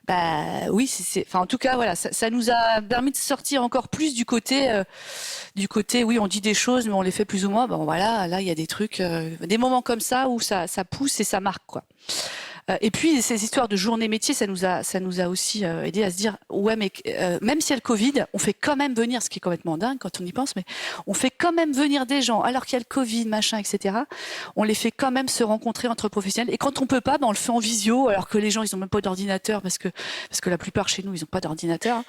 bah oui, enfin en tout cas voilà, ça nous a permis de sortir encore plus du côté, oui, on dit des choses mais on les fait plus ou moins. Bon voilà, là il y a des trucs, des moments comme ça où ça pousse et ça marque, quoi. Et puis ces histoires de journée métier, ça nous a aussi aidé à se dire ouais, mais même s'il y a le Covid, on fait quand même venir, ce qui est complètement dingue quand on y pense, mais on fait quand même venir des gens alors qu'il y a le Covid, machin, etc. On les fait quand même se rencontrer entre professionnels. Et quand on peut pas, ben on le fait en visio, alors que les gens ils ont même pas d'ordinateur parce que la plupart chez nous ils ont pas d'ordinateur.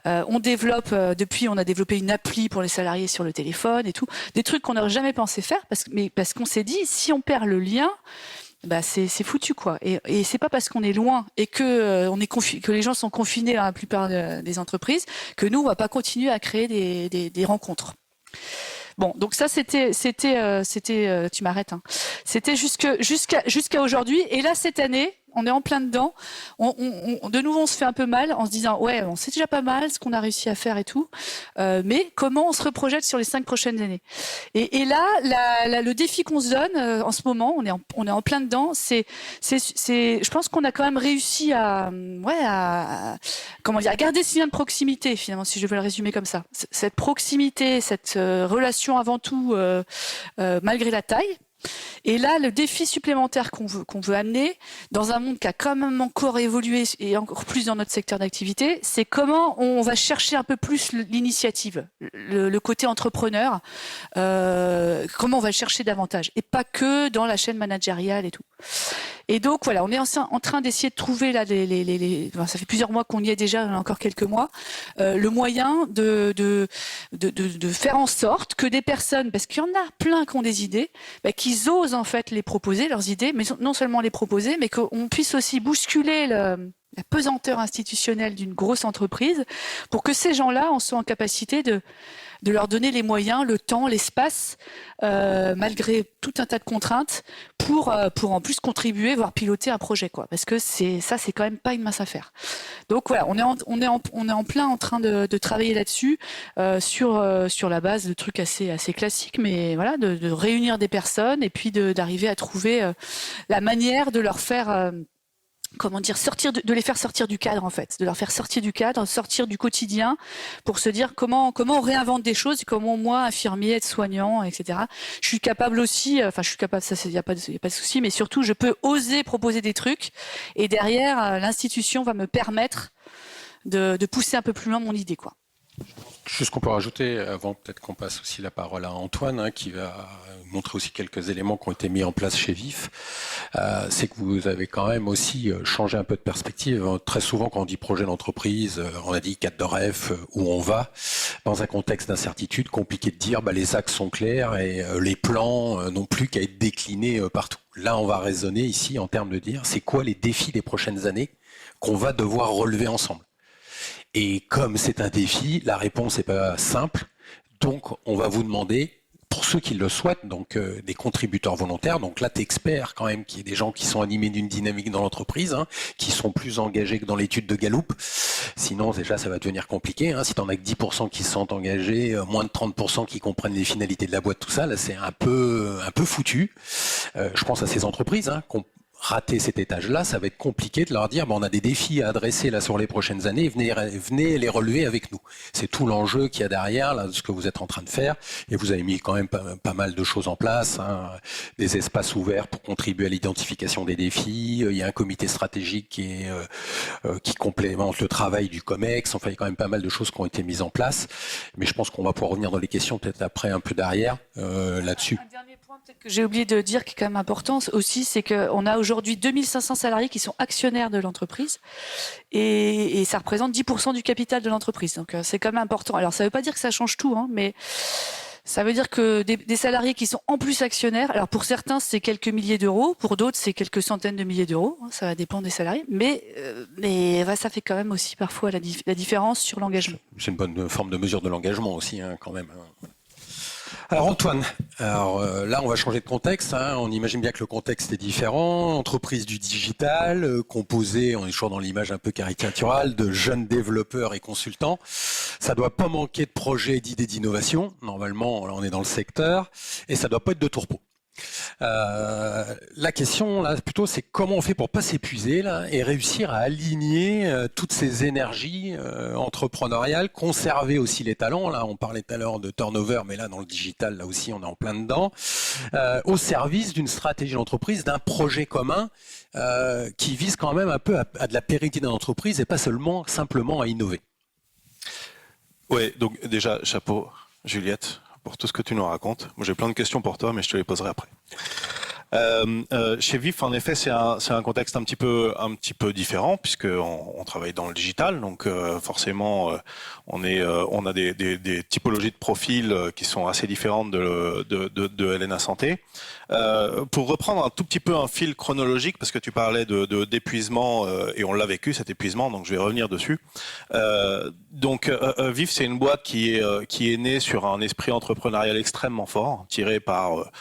On développe on a développé une appli pour les salariés sur le téléphone et tout, des trucs qu'on n'aurait jamais pensé faire parce qu'on s'est dit si on perd le lien, bah c'est foutu, quoi. Et c'est pas parce qu'on est loin et que que les gens sont confinés dans la plupart des entreprises que nous on va pas continuer à créer des rencontres. Bon, donc ça c'était tu m'arrêtes, hein. C'était jusqu'à aujourd'hui. Et là cette année, on est en plein dedans. De nouveau, on se fait un peu mal en se disant ouais, on sait déjà pas mal ce qu'on a réussi à faire et tout, mais comment on se reprojette sur les 5 prochaines années. Et là, le défi qu'on se donne en ce moment, on est en plein dedans. Je pense qu'on a quand même réussi à garder ce lien de proximité, finalement, si je veux le résumer comme ça. Cette proximité, cette relation avant tout, malgré la taille. Et là, le défi supplémentaire qu'on veut amener dans un monde qui a quand même encore évolué et encore plus dans notre secteur d'activité, c'est comment on va chercher un peu plus l'initiative, le côté entrepreneur, comment on va le chercher davantage et pas que dans la chaîne managériale et tout. Et donc voilà, on est en train d'essayer de trouver là ça fait plusieurs mois qu'on y est déjà, encore quelques mois, le moyen de faire en sorte que des personnes, parce qu'il y en a plein qui ont des idées, qu'ils osent en fait les proposer, leurs idées, mais non seulement les proposer, mais qu'on puisse aussi bousculer la pesanteur institutionnelle d'une grosse entreprise pour que ces gens-là en soient en capacité de leur donner les moyens, le temps, l'espace, malgré tout un tas de contraintes, pour en plus contribuer, voire piloter un projet, quoi. Parce que c'est quand même pas une mince affaire. Donc voilà, on est en plein en train de travailler là-dessus, sur la base de trucs assez classiques, mais voilà, de réunir des personnes et puis d'arriver à trouver la manière de leur faire de les faire sortir du cadre, en fait, de leur faire sortir du cadre, sortir du quotidien, pour se dire comment on réinvente des choses, comment moi, infirmier, aide-soignant, etc. Je suis capable aussi, ça, y a pas de souci, mais surtout, je peux oser proposer des trucs, et derrière, l'institution va me permettre de pousser un peu plus loin mon idée, quoi. Juste qu'on peut rajouter, avant peut-être qu'on passe aussi la parole à Antoine, qui va montrer aussi quelques éléments qui ont été mis en place chez VIF, c'est que vous avez quand même aussi changé un peu de perspective. Très souvent, quand on dit projet d'entreprise, on a dit cadre de rêve, où on va, dans un contexte d'incertitude, compliqué de dire, les axes sont clairs et les plans n'ont plus qu'à être déclinés partout. Là, on va raisonner ici en termes de dire, c'est quoi les défis des prochaines années qu'on va devoir relever ensemble. Et comme c'est un défi, la réponse n'est pas simple. Donc, on va vous demander, pour ceux qui le souhaitent, donc des contributeurs volontaires, donc là, t'expert quand même, qui est des gens qui sont animés d'une dynamique dans l'entreprise, qui sont plus engagés que dans l'étude de Gallup. Sinon, déjà, ça va devenir compliqué. Si t'en as que 10% qui se sentent engagés, moins de 30% qui comprennent les finalités de la boîte, tout ça, là, c'est un peu foutu. Je pense à ces entreprises qui ont rater cet étage-là, ça va être compliqué de leur dire on a des défis à adresser là sur les prochaines années, venez les relever avec nous. C'est tout l'enjeu qu'il y a derrière là, de ce que vous êtes en train de faire. Et vous avez mis quand même pas mal de choses en place, hein, des espaces ouverts pour contribuer à l'identification des défis. Il y a un comité stratégique qui complémente le travail du COMEX. Enfin, il y a quand même pas mal de choses qui ont été mises en place. Mais je pense qu'on va pouvoir revenir dans les questions peut-être après un peu derrière là-dessus. Un dernier point peut-être que j'ai oublié de dire qui est quand même important aussi, c'est qu'on a aujourd'hui 2500 salariés qui sont actionnaires de l'entreprise et ça représente 10% du capital de l'entreprise. Donc c'est quand même important. Alors ça ne veut pas dire que ça change tout, hein, mais ça veut dire que des salariés qui sont en plus actionnaires, alors pour certains c'est quelques milliers d'euros, pour d'autres c'est quelques centaines de milliers d'euros, hein, ça va dépendre des salariés, mais ça fait quand même aussi parfois la différence sur l'engagement. C'est une bonne forme de mesure de l'engagement aussi, hein, quand même. Alors Antoine, là on va changer de contexte, hein. On imagine bien que le contexte est différent, entreprise du digital, composée, on est toujours dans l'image un peu caricaturale, de jeunes développeurs et consultants. Ça doit pas manquer de projets, d'idées d'innovation, normalement là, on est dans le secteur, et ça doit pas être de tourpeau. La question là plutôt c'est comment on fait pour pas s'épuiser là et réussir à aligner toutes ces énergies entrepreneuriales, conserver aussi les talents. Là on parlait tout à l'heure de turnover, mais là dans le digital là aussi on est en plein dedans, au service d'une stratégie d'entreprise, d'un projet commun qui vise quand même un peu à de la pérennité de l'entreprise et pas simplement à innover. Oui, donc déjà chapeau Juliette pour tout ce que tu nous racontes. Moi, j'ai plein de questions pour toi, mais je te les poserai après. Chez VIF, en effet, c'est un contexte un petit peu différent puisqu'on travaille dans le digital, donc forcément, on a des typologies de profils qui sont assez différentes de LNA Santé. Pour reprendre un tout petit peu un fil chronologique, parce que tu parlais d'épuisement et on l'a vécu cet épuisement, donc je vais revenir dessus. VIF, c'est une boîte qui est née sur un esprit entrepreneurial extrêmement fort, tiré par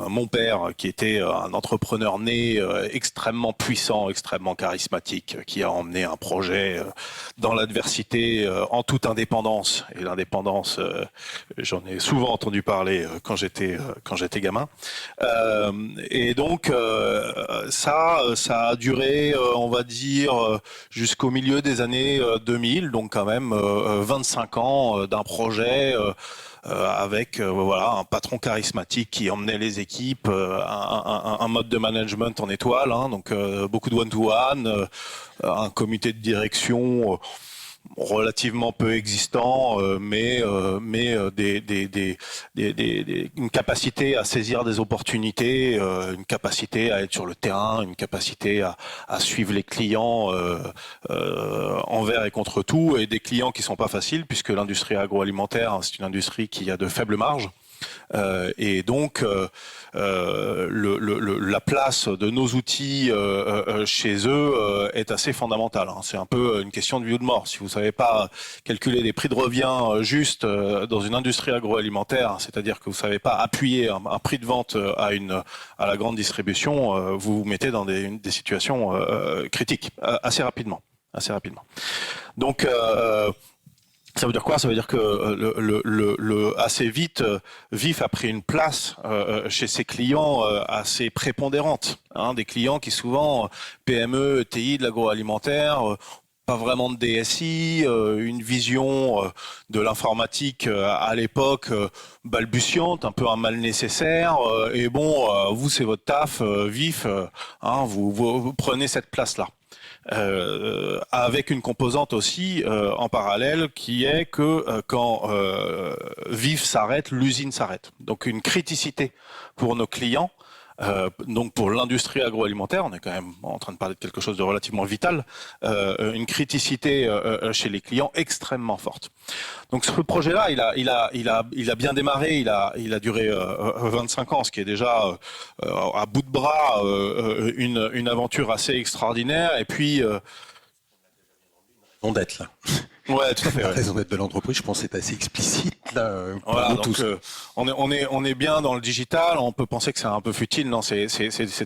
mon père qui était un entrepreneur né extrêmement puissant, extrêmement charismatique, qui a emmené un projet dans l'adversité en toute indépendance. Et l'indépendance, j'en ai souvent entendu parler quand j'étais gamin. Et donc ça a duré, on va dire, jusqu'au milieu des années 2000, donc quand même 25 ans d'un projet avec un patron charismatique qui emmenait les équipes, un mode de management en étoile, hein, donc beaucoup de one-to-one, un comité de direction relativement peu existant, mais une capacité à saisir des opportunités, une capacité à être sur le terrain, une capacité à suivre les clients envers et contre tout, et des clients qui sont pas faciles puisque l'industrie agroalimentaire, c'est une industrie qui a de faibles marges. Et donc la place de nos outils chez eux est assez fondamentale, hein. C'est un peu une question de vie ou de mort. Si vous savez pas calculer des prix de revient justes dans une industrie agroalimentaire, c'est-à-dire que vous savez pas appuyer un prix de vente à la grande distribution, vous vous mettez dans des situations critiques assez rapidement. Donc ça veut dire quoi? Ça veut dire que assez vite, VIF a pris une place chez ses clients assez prépondérante, hein, des clients qui souvent PME, ETI, de l'agroalimentaire, pas vraiment de DSI, une vision de l'informatique à l'époque balbutiante, un peu un mal nécessaire. Et bon, vous c'est votre taf, VIF, hein, vous prenez cette place-là. Avec une composante aussi en parallèle qui est que quand VIF s'arrête, l'usine s'arrête. Donc une criticité pour nos clients, donc pour l'industrie agroalimentaire, on est quand même en train de parler de quelque chose de relativement vital, une criticité chez les clients extrêmement forte. Donc ce projet-là, il a bien démarré, il a duré 25 ans, ce qui est déjà à bout de bras une aventure assez extraordinaire. Et puis raison d'être là. Ouais, tout à fait. La raison d'être de l'entreprise, je pense, c'est assez explicite là. Voilà, donc tous. on est bien dans le digital. On peut penser que c'est un peu futile, non, c'est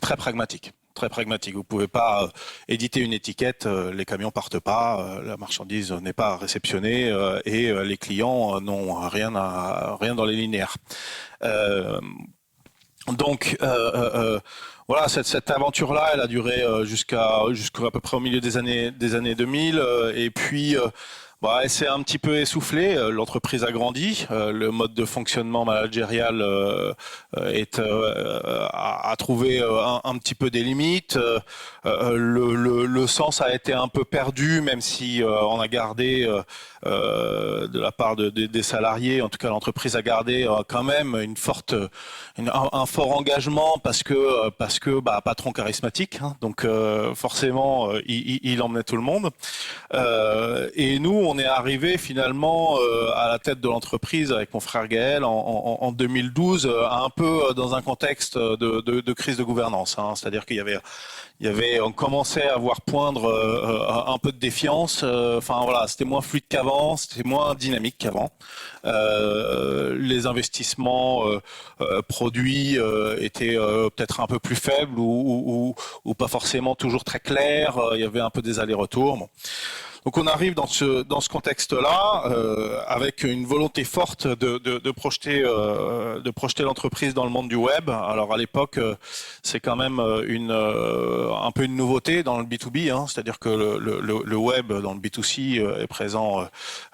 très pragmatique. Très pragmatique. Vous pouvez pas éditer une étiquette, les camions partent pas, la marchandise n'est pas réceptionnée et les clients n'ont rien dans les linéaires. Donc voilà, cette aventure-là, elle a duré jusqu'à à peu près au milieu des années 2000, et puis elle s'est un petit peu essoufflée. L'entreprise a grandi, le mode de fonctionnement managérial a trouvé un petit peu des limites. Le sens a été un peu perdu, même si on a gardé de la part des salariés, en tout cas l'entreprise a gardé quand même un fort engagement parce que patron charismatique, hein, donc forcément il emmenait tout le monde. Et nous, on est arrivé finalement à la tête de l'entreprise avec mon frère Gaël en 2012, un peu dans un contexte de crise de gouvernance, hein, c'est-à-dire on commençait à voir poindre un peu de défiance. Enfin voilà, c'était moins fluide qu'avant, c'était moins dynamique qu'avant. Les investissements produits étaient peut-être un peu plus faibles ou pas forcément toujours très clairs. Il y avait un peu des allers-retours. Bon. Donc on arrive dans ce contexte-là avec une volonté forte de projeter l'entreprise dans le monde du web. Alors à l'époque, c'est quand même un peu une nouveauté dans le B2B, hein, c'est-à-dire que le web dans le B2C est présent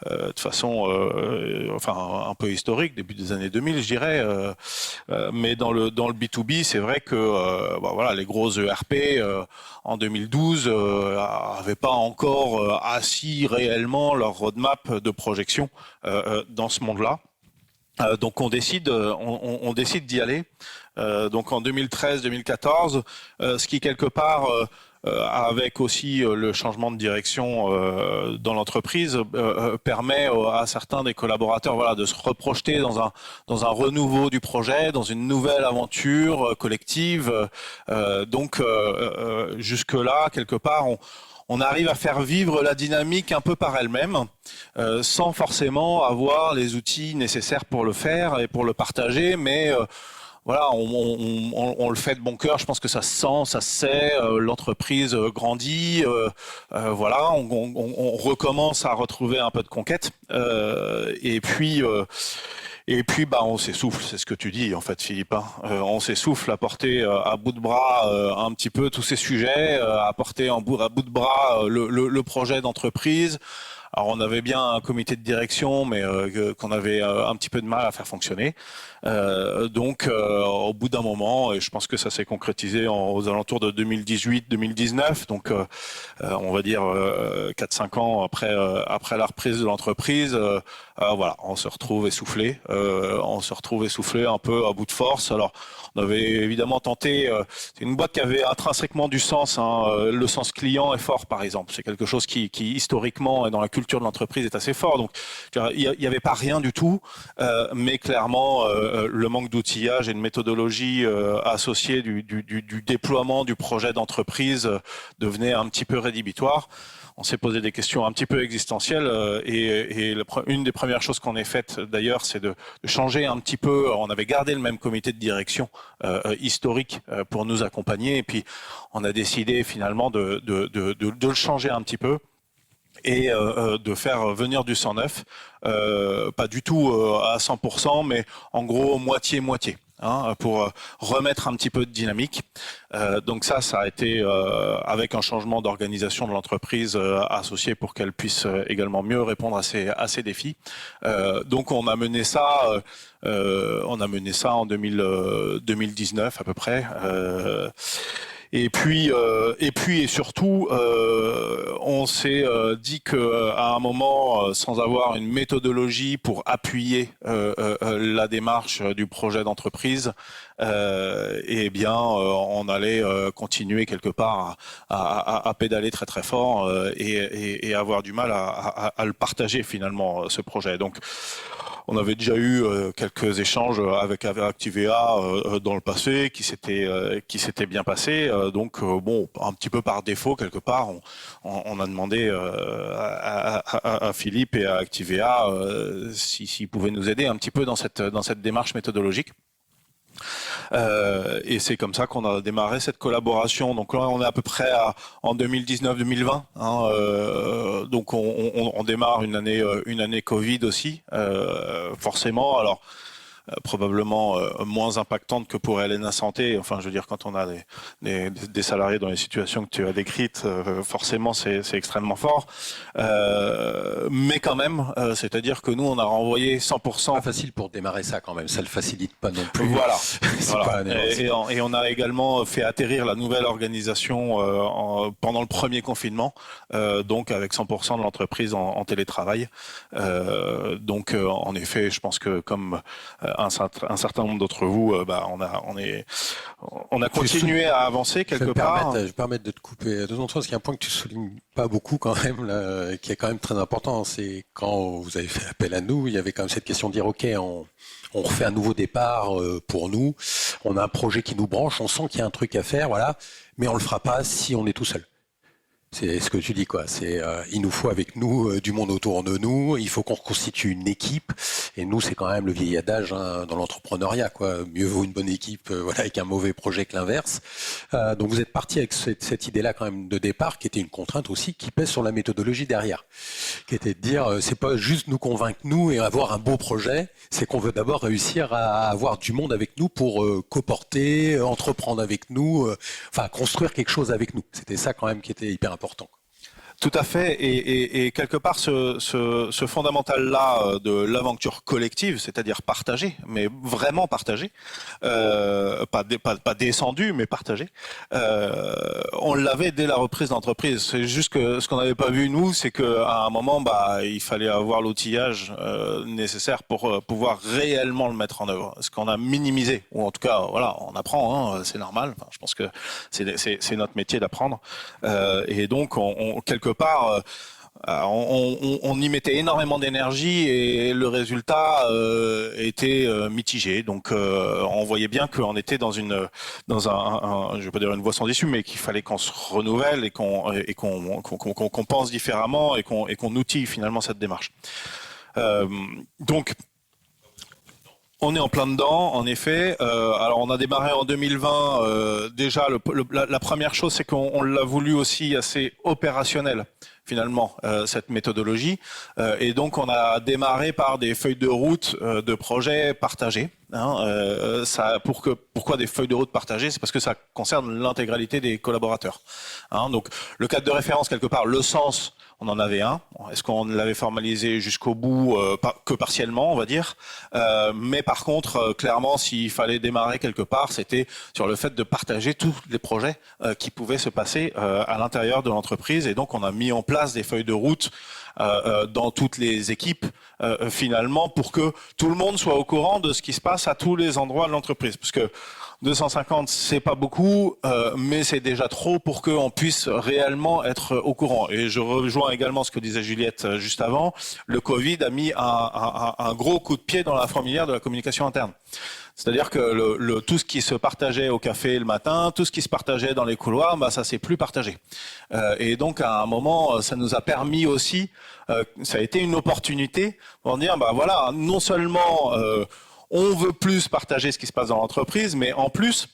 de façon un peu historique, début des années 2000, je dirais. Mais dans le B2B, c'est vrai que les gros ERP en 2012 n'avaient pas encore assis réellement leur roadmap de projection dans ce monde-là. Donc on décide d'y aller. Donc en 2013-2014, ce qui quelque part avec aussi le changement de direction dans l'entreprise permet à certains des collaborateurs de se reprojeter dans un renouveau du projet, dans une nouvelle aventure collective. Donc jusque-là, quelque part, on arrive à faire vivre la dynamique un peu par elle-même, sans forcément avoir les outils nécessaires pour le faire et pour le partager, mais on le fait de bon cœur. Je pense que ça se sent, ça se sait. L'entreprise grandit. On recommence à retrouver un peu de conquête. Et puis, on s'essouffle. C'est ce que tu dis en fait, Philippe. Hein. On s'essouffle à porter à bout de bras un petit peu tous ces sujets, à porter à bout de bras le projet d'entreprise. Alors on avait bien un comité de direction, mais qu'on avait un petit peu de mal à faire fonctionner. Donc au bout d'un moment, et je pense que ça s'est concrétisé aux alentours de 2018-2019, donc on va dire 4-5 ans après la reprise de l'entreprise, on se retrouve essoufflé, un peu à bout de force. Alors on avait évidemment tenté, c'est une boîte qui avait intrinsèquement du sens, hein, le sens client est fort par exemple, c'est quelque chose qui historiquement et dans la culture de l'entreprise est assez fort, donc il n'y avait pas rien du tout, mais clairement le manque d'outillage et de méthodologie associée du déploiement du projet d'entreprise devenait un petit peu rédhibitoire. On s'est posé des questions un petit peu existentielles et une des premières choses qu'on ait faites d'ailleurs, c'est de changer un petit peu. On avait gardé le même comité de direction historique pour nous accompagner et puis on a décidé finalement de le changer un petit peu et de faire venir du 109, pas du tout à 100%, mais en gros moitié-moitié. Hein, pour remettre un petit peu de dynamique. Donc ça a été avec un changement d'organisation de l'entreprise associé pour qu'elle puisse également mieux répondre à ces défis. Donc on a mené ça en 2019 à peu près. Et puis et surtout, on s'est dit que à un moment, sans avoir une méthodologie pour appuyer la démarche du projet d'entreprise, on allait continuer quelque part à pédaler très très fort et avoir du mal à le partager finalement ce projet. Donc on avait déjà eu quelques échanges avec Activea dans le passé qui s'étaient bien passés. Donc un petit peu par défaut quelque part, on a demandé à Philippe et à Activea s'ils pouvaient nous aider un petit peu dans cette démarche méthodologique. Et c'est comme ça qu'on a démarré cette collaboration. Donc là, on est à peu près en 2019-2020. Hein, donc on démarre une année Covid aussi, forcément. Alors probablement moins impactante que pour Helena Santé. Enfin, je veux dire, quand on a des salariés dans les situations que tu as décrites, forcément, c'est extrêmement fort. Mais quand même, c'est-à-dire que nous, on a renvoyé 100%. Pas facile pour démarrer ça quand même, ça le facilite pas non plus. Voilà. Voilà. Et on a également fait atterrir la nouvelle organisation pendant le premier confinement, donc avec 100% de l'entreprise en télétravail. Donc, en effet, je pense que comme un certain nombre d'entre vous, on a continué à avancer quelque part. Je vais permettre de te couper deux secondes, parce qu'il y a un point que tu soulignes pas beaucoup quand même, là, qui est quand même très important. C'est quand vous avez fait appel à nous, il y avait quand même cette question de dire ok, on refait un nouveau départ pour nous. On a un projet qui nous branche, on sent qu'il y a un truc à faire, voilà, mais on le fera pas si on est tout seul. C'est ce que tu dis, quoi. C'est il nous faut avec nous du monde autour de nous. Il faut qu'on reconstitue une équipe. Et nous, c'est quand même le vieil adage dans l'entrepreneuriat, quoi. Mieux vaut une bonne équipe, voilà, avec un mauvais projet que l'inverse. Donc vous êtes parti avec cette idée-là quand même de départ, qui était une contrainte aussi, qui pèse sur la méthodologie derrière, qui était de dire c'est pas juste nous convaincre nous et avoir un beau projet. C'est qu'on veut d'abord réussir à avoir du monde avec nous pour coporter, entreprendre avec nous, enfin construire quelque chose avec nous. C'était ça quand même qui était hyper important. Tout à fait, et quelque part ce fondamental-là de l'aventure collective, c'est-à-dire partagée, mais vraiment partagée, pas descendue, mais partagée, on l'avait dès la reprise d'entreprise. C'est juste que ce qu'on n'avait pas vu nous, c'est qu'à un moment, il fallait avoir l'outillage nécessaire pour pouvoir réellement le mettre en œuvre. Ce qu'on a minimisé, ou en tout cas, voilà, on apprend, c'est normal. Enfin, je pense que c'est notre métier d'apprendre, et donc quelque part, on y mettait énormément d'énergie et le résultat était mitigé. Donc, on voyait bien qu'on était dans je vais pas dire une voie sans issue, mais qu'il fallait qu'on se renouvelle et qu'on pense différemment et qu'on outille finalement cette démarche. Donc, on est en plein dedans, en effet. Alors, on a démarré en 2020. Déjà, la première chose, c'est qu'on l'a voulu aussi assez opérationnel, finalement, cette méthodologie. Et donc, on a démarré par des feuilles de route de projets partagés. Pourquoi des feuilles de route partagées? C'est parce que ça concerne l'intégralité des collaborateurs. Donc, le cadre de référence, quelque part, le sens, on en avait un. Est-ce qu'on l'avait formalisé jusqu'au bout? Que partiellement, on va dire. Mais par contre, clairement, s'il fallait démarrer quelque part, c'était sur le fait de partager tous les projets qui pouvaient se passer à l'intérieur de l'entreprise. Et donc, on a mis en place des feuilles de route dans toutes les équipes, finalement, pour que tout le monde soit au courant de ce qui se passe à tous les endroits de l'entreprise. Parce que 250, c'est pas beaucoup, mais c'est déjà trop pour qu'on puisse réellement être au courant. Et je rejoins également ce que disait Juliette juste avant. Le Covid a mis un gros coup de pied dans la fourmilière de la communication interne. C'est-à-dire que tout ce qui se partageait au café le matin, tout ce qui se partageait dans les couloirs, ça s'est plus partagé. Et donc à un moment, ça nous a permis aussi, ça a été une opportunité pour dire, voilà, non seulement on veut plus partager ce qui se passe dans l'entreprise, mais en plus,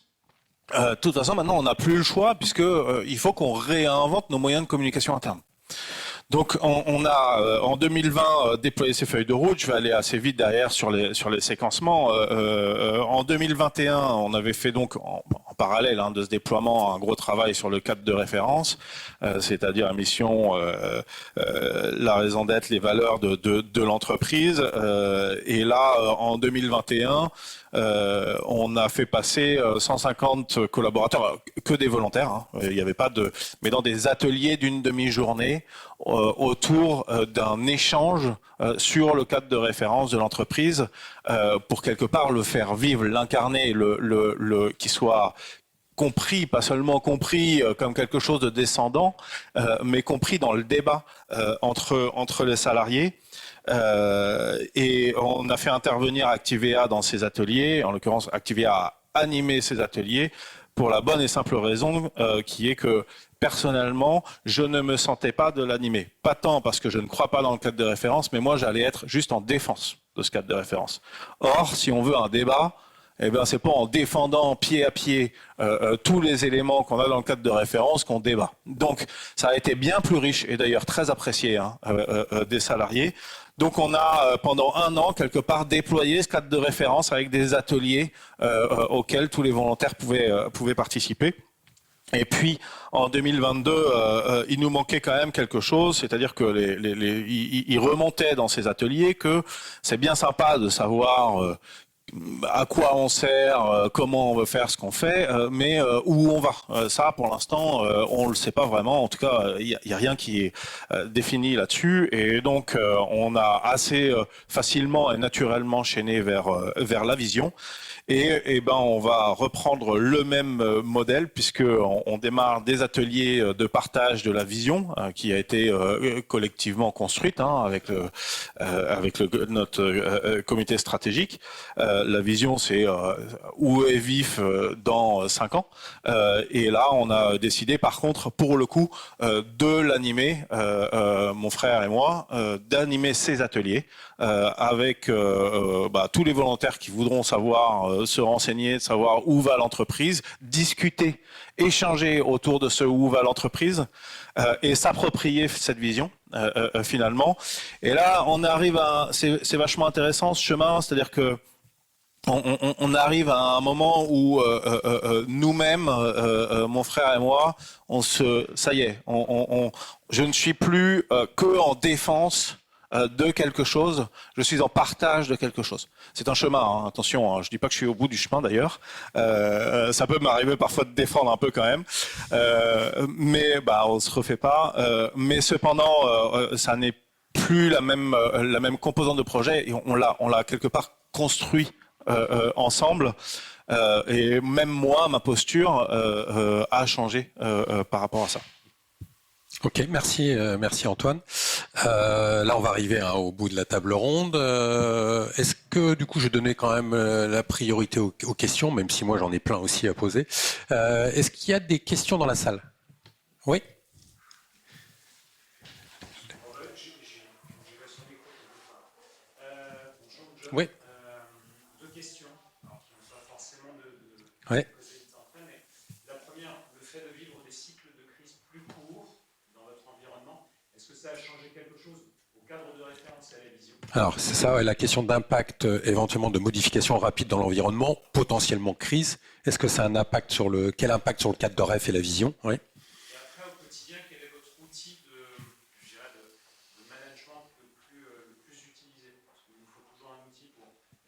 de toute façon, maintenant, on n'a plus le choix puisque il faut qu'on réinvente nos moyens de communication interne. Donc, on a en 2020 déployé ces feuilles de route. Je vais aller assez vite derrière sur les séquencements. En 2021, on avait fait donc en parallèle de ce déploiement un gros travail sur le cadre de référence, c'est-à-dire la mission, la raison d'être, les valeurs de l'entreprise. Et là, en 2021, on a fait passer 150 collaborateurs, que des volontaires. Il n'y avait pas mais dans des ateliers d'une demi-journée autour d'un échange sur le cadre de référence de l'entreprise pour quelque part le faire vivre, l'incarner, qui soit compris, pas seulement compris comme quelque chose de descendant, mais compris dans le débat entre les salariés. Et on a fait intervenir Activea dans ces ateliers. En l'occurrence, Activea a animé ces ateliers pour la bonne et simple raison qui est que personnellement, je ne me sentais pas de l'animer. Pas tant parce que je ne crois pas dans le cadre de référence, mais moi, j'allais être juste en défense de ce cadre de référence. Or, si on veut un débat, eh ben c'est pas en défendant pied à pied tous les éléments qu'on a dans le cadre de référence qu'on débat. Donc ça a été bien plus riche et d'ailleurs très apprécié des salariés. Donc on a pendant 1 an quelque part déployé ce cadre de référence avec des ateliers auxquels tous les volontaires pouvaient participer. Et puis en 2022, il nous manquait quand même quelque chose, c'est-à-dire que ils remontaient dans ces ateliers que c'est bien sympa de savoir à quoi on sert, comment on veut faire ce qu'on fait, mais où on va. Ça, pour l'instant, on le sait pas vraiment. En tout cas, il y a rien qui est défini là-dessus, et donc on a assez facilement et naturellement chaîné vers la vision. Et ben on va reprendre le même modèle puisque on démarre des ateliers de partage de la vision qui a été collectivement construite avec notre comité stratégique. La vision, c'est où est VIF dans 5 ans. Et là, on a décidé, par contre, pour le coup, de l'animer, mon frère et moi, d'animer ces ateliers avec tous les volontaires qui voudront savoir se renseigner, savoir où va l'entreprise, discuter, échanger autour de ce où va l'entreprise et s'approprier cette vision finalement. Et là, on arrive c'est vachement intéressant ce chemin, c'est-à-dire que on arrive à un moment où nous-mêmes, mon frère et moi, ça y est, je ne suis plus que en défense de quelque chose, je suis en partage de quelque chose. C'est un chemin, attention, je dis pas que je suis au bout du chemin d'ailleurs, ça peut m'arriver parfois de défendre un peu quand même, mais on se refait pas, mais cependant ça n'est plus la même composante de projet, et on l'a quelque part construit ensemble, et même moi, ma posture a changé par rapport à ça. Ok, merci Antoine. Là, on va arriver au bout de la table ronde. Est-ce que du coup, je donnais quand même la priorité aux questions, même si moi j'en ai plein aussi à poser. Est-ce qu'il y a des questions dans la salle? Oui. Oui. Deux questions, alors qui ne sont pas forcément de Ouais. La première, le fait de vivre des cycles de crise plus courts dans votre environnement, est-ce que ça a changé quelque chose au cadre de référence et à la vision? Alors, c'est ça, la question d'impact, éventuellement de modification rapide dans l'environnement, potentiellement crise. Est-ce que ça a quel impact sur le cadre de REF et la vision? Oui. Et après, au quotidien, quel est votre outil de management le plus utilisé? Parce qu'il nous faut toujours un outil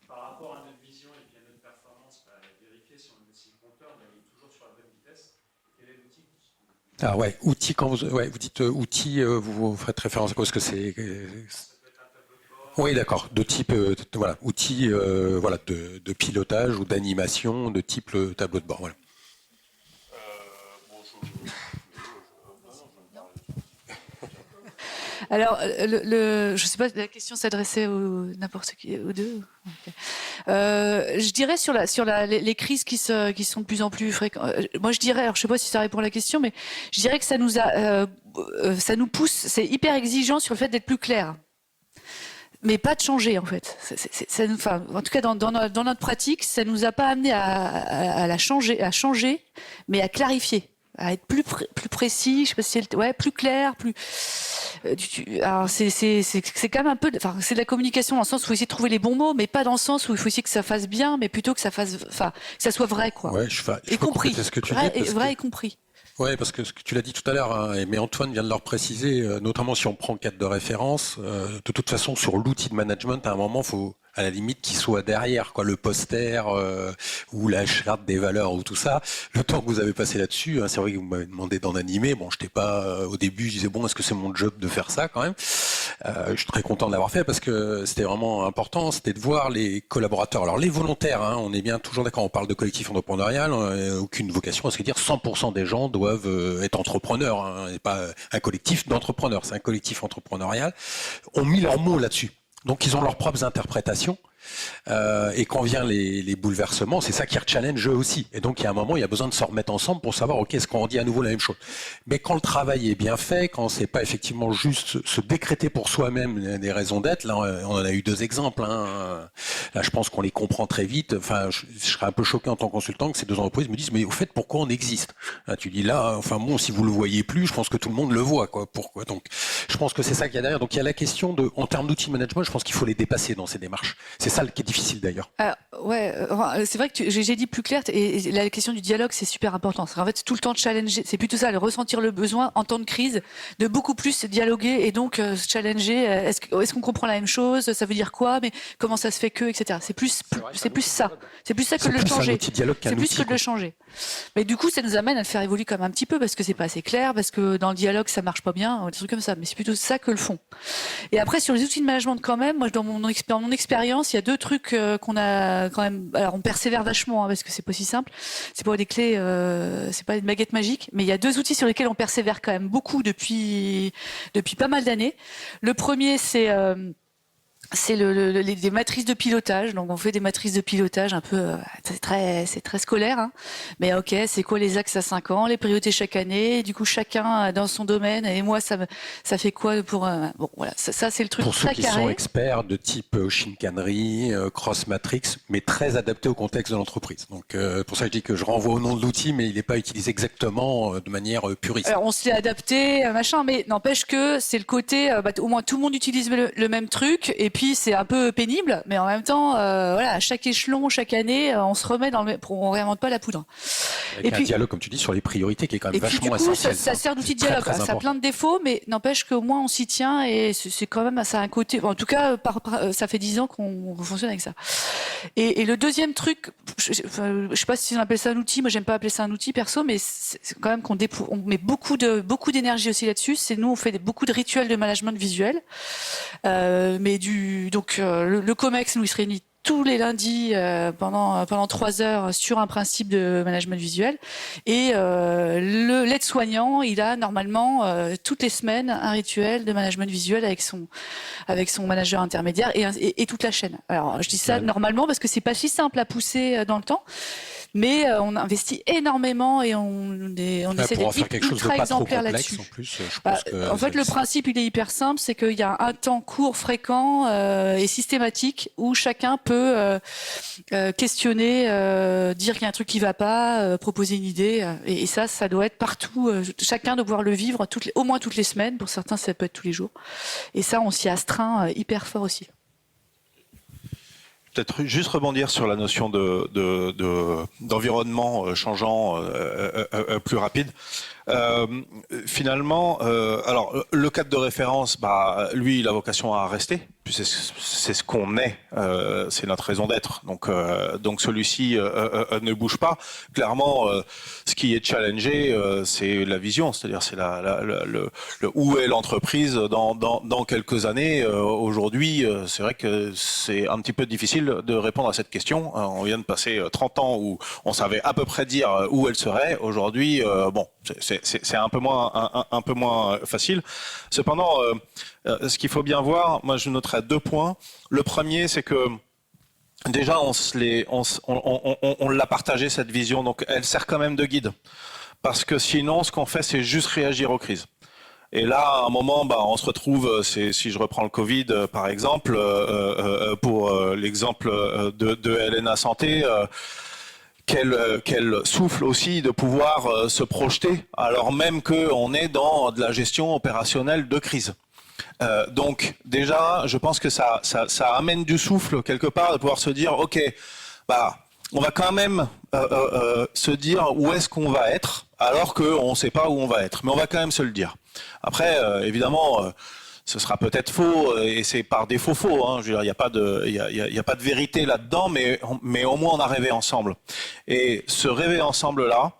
par rapport à notre vision et puis à notre performance, vérifier si le compteur il est toujours sur la bonne vitesse. Quel est l'outil? Ah ouais, outil, quand vous dites outil, vous faites référence à quoi? Est-ce que c'est... Oui, d'accord, de type outil de pilotage ou d'animation de type tableau de bord. Voilà. Alors, je ne sais pas, la question s'adressait n'importe qui, aux deux. Okay. Je dirais sur les crises qui sont de plus en plus fréquentes. Moi, je dirais, alors je ne sais pas si ça répond à la question, mais je dirais que ça nous pousse, c'est hyper exigeant sur le fait d'être plus clair. Mais pas de changer en fait. En tout cas, dans notre pratique, ça nous a pas amené à changer, mais à clarifier, à être plus précis. Je sais pas si c'est plus clair, plus. Alors c'est quand même un peu, c'est de la communication dans le sens où il faut essayer de trouver les bons mots, mais pas dans le sens où il faut essayer que ça fasse bien, mais plutôt que ça fasse, que ça soit vrai quoi. Ouais, je compris. Ce que tu dis, vrai et compris. Oui, parce que ce que tu l'as dit tout à l'heure, mais Antoine vient de le préciser, notamment si on prend le cadre de référence, de toute façon sur l'outil de management, à un moment, faut à la limite qu'il soit derrière, le poster ou la charte des valeurs ou tout ça. Le temps que vous avez passé là-dessus, c'est vrai que vous m'avez demandé d'en animer. Bon, j'étais pas au début, je disais est-ce que c'est mon job de faire ça quand même. Je suis très content de l'avoir fait parce que c'était vraiment important, c'était de voir les collaborateurs. Alors les volontaires, on est bien toujours d'accord, on parle de collectif entrepreneurial, aucune vocation à se dire 100% des gens doivent être entrepreneurs, et pas un collectif d'entrepreneurs, c'est un collectif entrepreneurial. On mis leurs mots là-dessus. Donc ils ont leurs propres interprétations. Et quand vient les bouleversements, c'est ça qui challenge eux aussi. Et donc il y a un moment, il y a besoin de se remettre ensemble pour savoir, ok, est-ce qu'on dit à nouveau la même chose. Mais quand le travail est bien fait, quand c'est pas effectivement juste se décréter pour soi-même des raisons d'être, là on en a eu 2 exemples. Hein. Là je pense qu'on les comprend très vite. Enfin, je serais un peu choqué en tant que consultant que ces 2 entreprises me disent, mais au fait, pourquoi on existe? Là, tu dis là, enfin bon, si vous le voyez plus, je pense que tout le monde le voit, quoi. Pourquoi? Donc, je pense que c'est ça qu'il y a derrière. Donc, il y a la question de, en termes d'outils de management, je pense qu'il faut les dépasser dans ces démarches. C'est ça qui est difficile d'ailleurs. C'est vrai que j'ai dit plus clair, et la question du dialogue, c'est super important. En fait, tout le temps challenger, c'est plutôt ça, le ressentir le besoin en temps de crise, de beaucoup plus dialoguer et donc se challenger. Est-ce qu'on comprend la même chose? Ça veut dire quoi? Mais comment ça se fait que, etc. C'est plus ça. C'est plus ça que de le changer. C'est plus que de le changer. Mais du coup, ça nous amène à le faire évoluer quand même un petit peu parce que c'est pas assez clair, parce que dans le dialogue, ça marche pas bien, des trucs comme ça. Mais c'est plutôt ça que le fond. Et après, sur les outils de management, quand même, moi, dans mon expérience, il y a 2 trucs qu'on a quand même. Alors, on persévère vachement hein, parce que c'est pas si simple. C'est pas des clés, c'est pas une baguette magique, mais il y a 2 outils sur lesquels on persévère quand même beaucoup depuis pas mal d'années. Le premier, c'est des matrices de pilotage. Donc on fait des matrices de pilotage un peu, c'est très scolaire, hein. Mais ok, c'est quoi les axes à 5 ans, les priorités chaque année. Du coup, chacun dans son domaine. Et moi, ça fait quoi pour bon voilà, ça c'est le truc pour très ceux qui carré. sont experts de type Shinkanri, Cross Matrix, mais très adapté au contexte de l'entreprise. Donc pour ça, je dis que je renvoie au nom de l'outil, mais il n'est pas utilisé exactement de manière puriste. Alors on s'est adapté, machin, mais n'empêche que c'est le côté, au moins tout le monde utilise le même truc. Et puis c'est un peu pénible, mais en même temps, voilà, à chaque échelon, chaque année, on se remet on réinvente pas la poudre. Avec un dialogue, comme tu dis, sur les priorités qui est quand même vachement essentiel. essentiel. Ça sert d'outil de dialogue. Ça a plein de défauts, mais n'empêche qu'au moins on s'y tient et c'est quand même, ça a un côté. En tout cas, ça fait 10 ans qu'on fonctionne avec ça. Et le deuxième truc, je sais pas si on appelle ça un outil. Moi, j'aime pas appeler ça un outil perso, mais c'est quand même on met beaucoup d'énergie aussi là-dessus. C'est nous, on fait beaucoup de rituels de management visuel, mais le COMEX, nous, il se réunit tous les lundis pendant 3 heures sur un principe de management visuel. Et l'aide-soignant, il a normalement toutes les semaines un rituel de management visuel avec son manager intermédiaire et toute la chaîne. Alors je dis ça normalement parce que c'est pas si simple à pousser dans le temps. Mais on investit énormément et on essaie d'être ultra exemplaire là-dessus. En fait, le principe, il est hyper simple, c'est qu'il y a un temps court, fréquent et systématique où chacun peut questionner, dire qu'il y a un truc qui va pas, proposer une idée. Et ça doit être partout. Chacun doit pouvoir le vivre au moins toutes les semaines. Pour certains, ça peut être tous les jours. Et ça, on s'y astreint hyper fort aussi. Peut-être juste rebondir sur la notion d'environnement changeant plus rapide. Finalement, alors le cadre de référence, lui, il a vocation à rester. C'est ce qu'on est, c'est notre raison d'être. Donc celui-ci ne bouge pas. Clairement, ce qui est challengé, c'est la vision, c'est-à-dire c'est le où est l'entreprise dans quelques années. Aujourd'hui, c'est vrai que c'est un petit peu difficile de répondre à cette question. On vient de passer 30 ans où on savait à peu près dire où elle serait. Aujourd'hui, bon, c'est un peu moins facile. Cependant, ce qu'il faut bien voir, moi je noterai 2 points. Le premier, c'est que déjà on l'a partagé cette vision, donc elle sert quand même de guide, parce que sinon ce qu'on fait, c'est juste réagir aux crises. Et là, à un moment, on se retrouve, si je reprends le Covid par exemple, pour l'exemple de LNA Santé. Quel souffle aussi de pouvoir se projeter alors même qu'on est dans de la gestion opérationnelle de crise. Donc déjà, je pense que ça amène du souffle quelque part de pouvoir se dire ok, on va quand même se dire où est-ce qu'on va être alors qu'on ne sait pas où on va être, mais on va quand même se le dire. Après, évidemment. Ce sera peut-être faux et c'est par défaut faux. Hein. Je veux dire, il y a pas de vérité là-dedans, mais au moins on a rêvé ensemble. Et ce rêver ensemble là,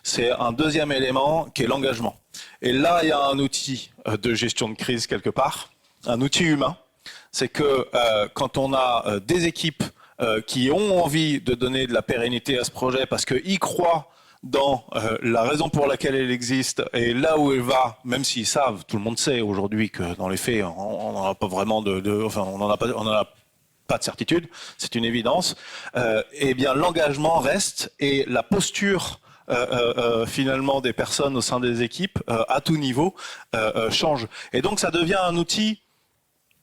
c'est un deuxième élément qui est l'engagement. Et là, il y a un outil de gestion de crise quelque part, un outil humain. C'est que quand on a des équipes qui ont envie de donner de la pérennité à ce projet parce qu'ils croient dans la raison pour laquelle elle existe et là où elle va, même s'ils savent, tout le monde sait aujourd'hui que dans les faits, on n'en a pas vraiment on en a pas de certitude, c'est une évidence, eh bien l'engagement reste et la posture finalement des personnes au sein des équipes à tout niveau change. Et donc ça devient un outil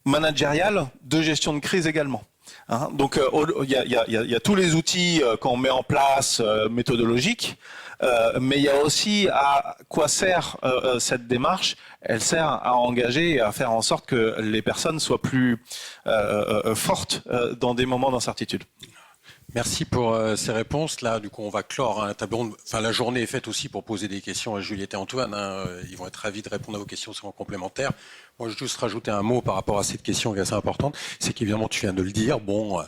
managérial de gestion de crise également. Hein, donc il y a tous les outils qu'on met en place méthodologiques, mais il y a aussi à quoi sert cette démarche. Elle sert à engager et à faire en sorte que les personnes soient plus fortes dans des moments d'incertitude. Merci pour ces réponses. Là, du coup, on va clore un table ronde. Enfin, la journée est faite aussi pour poser des questions à Juliette et Antoine. Hein. Ils vont être ravis de répondre à vos questions, seront complémentaires. Moi, je veux juste rajouter un mot par rapport à cette question qui est assez importante. C'est qu'évidemment, tu viens de le dire. Bon,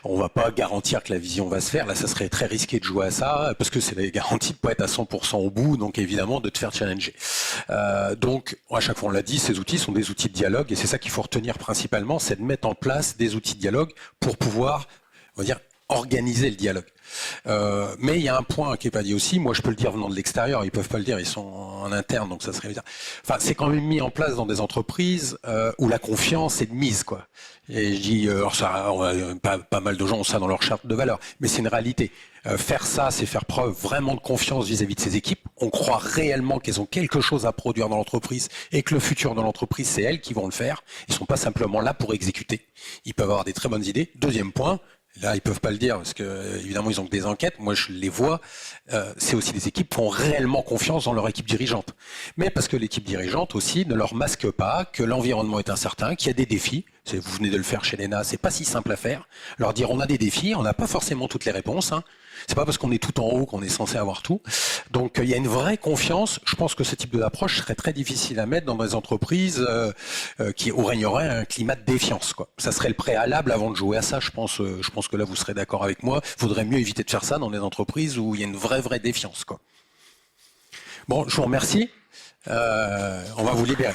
on va pas garantir que la vision va se faire. Là, ça serait très risqué de jouer à ça parce que c'est la garantie de pas être à 100% au bout. Donc, évidemment, de te faire challenger. Donc, à chaque fois, on l'a dit, ces outils sont des outils de dialogue et c'est ça qu'il faut retenir principalement, c'est de mettre en place des outils de dialogue pour pouvoir, on va dire, organiser le dialogue. Mais il y a un point qui est pas dit aussi, moi je peux le dire venant de l'extérieur, ils peuvent pas le dire, ils sont en interne, donc ça serait bizarre. Enfin, c'est quand même mis en place dans des entreprises où la confiance est de mise, quoi. Et je dis, alors ça, pas mal de gens ont ça dans leur charte de valeurs, mais c'est une réalité. Faire ça, c'est faire preuve vraiment de confiance vis-à-vis de ces équipes. On croit réellement qu'elles ont quelque chose à produire dans l'entreprise et que le futur de l'entreprise, c'est elles qui vont le faire. Ils sont pas simplement là pour exécuter. Ils peuvent avoir des très bonnes idées. Deuxième point, là, ils peuvent pas le dire parce que évidemment ils ont que des enquêtes. Moi, je les vois. C'est aussi des équipes qui font réellement confiance dans leur équipe dirigeante. Mais parce que l'équipe dirigeante aussi ne leur masque pas que l'environnement est incertain, qu'il y a des défis. Vous venez de le faire chez l'ENA, c'est pas si simple à faire. Leur dire on a des défis, on n'a pas forcément toutes les réponses. Hein. C'est pas parce qu'on est tout en haut qu'on est censé avoir tout. Donc il y a une vraie confiance. Je pense que ce type d'approche serait très difficile à mettre dans des entreprises où régnerait un climat de défiance, quoi. Ça serait le préalable avant de jouer à ça. Je pense que là vous serez d'accord avec moi. Il faudrait mieux éviter de faire ça dans des entreprises où il y a une vraie défiance, quoi. Bon, je vous remercie. On va vous libérer.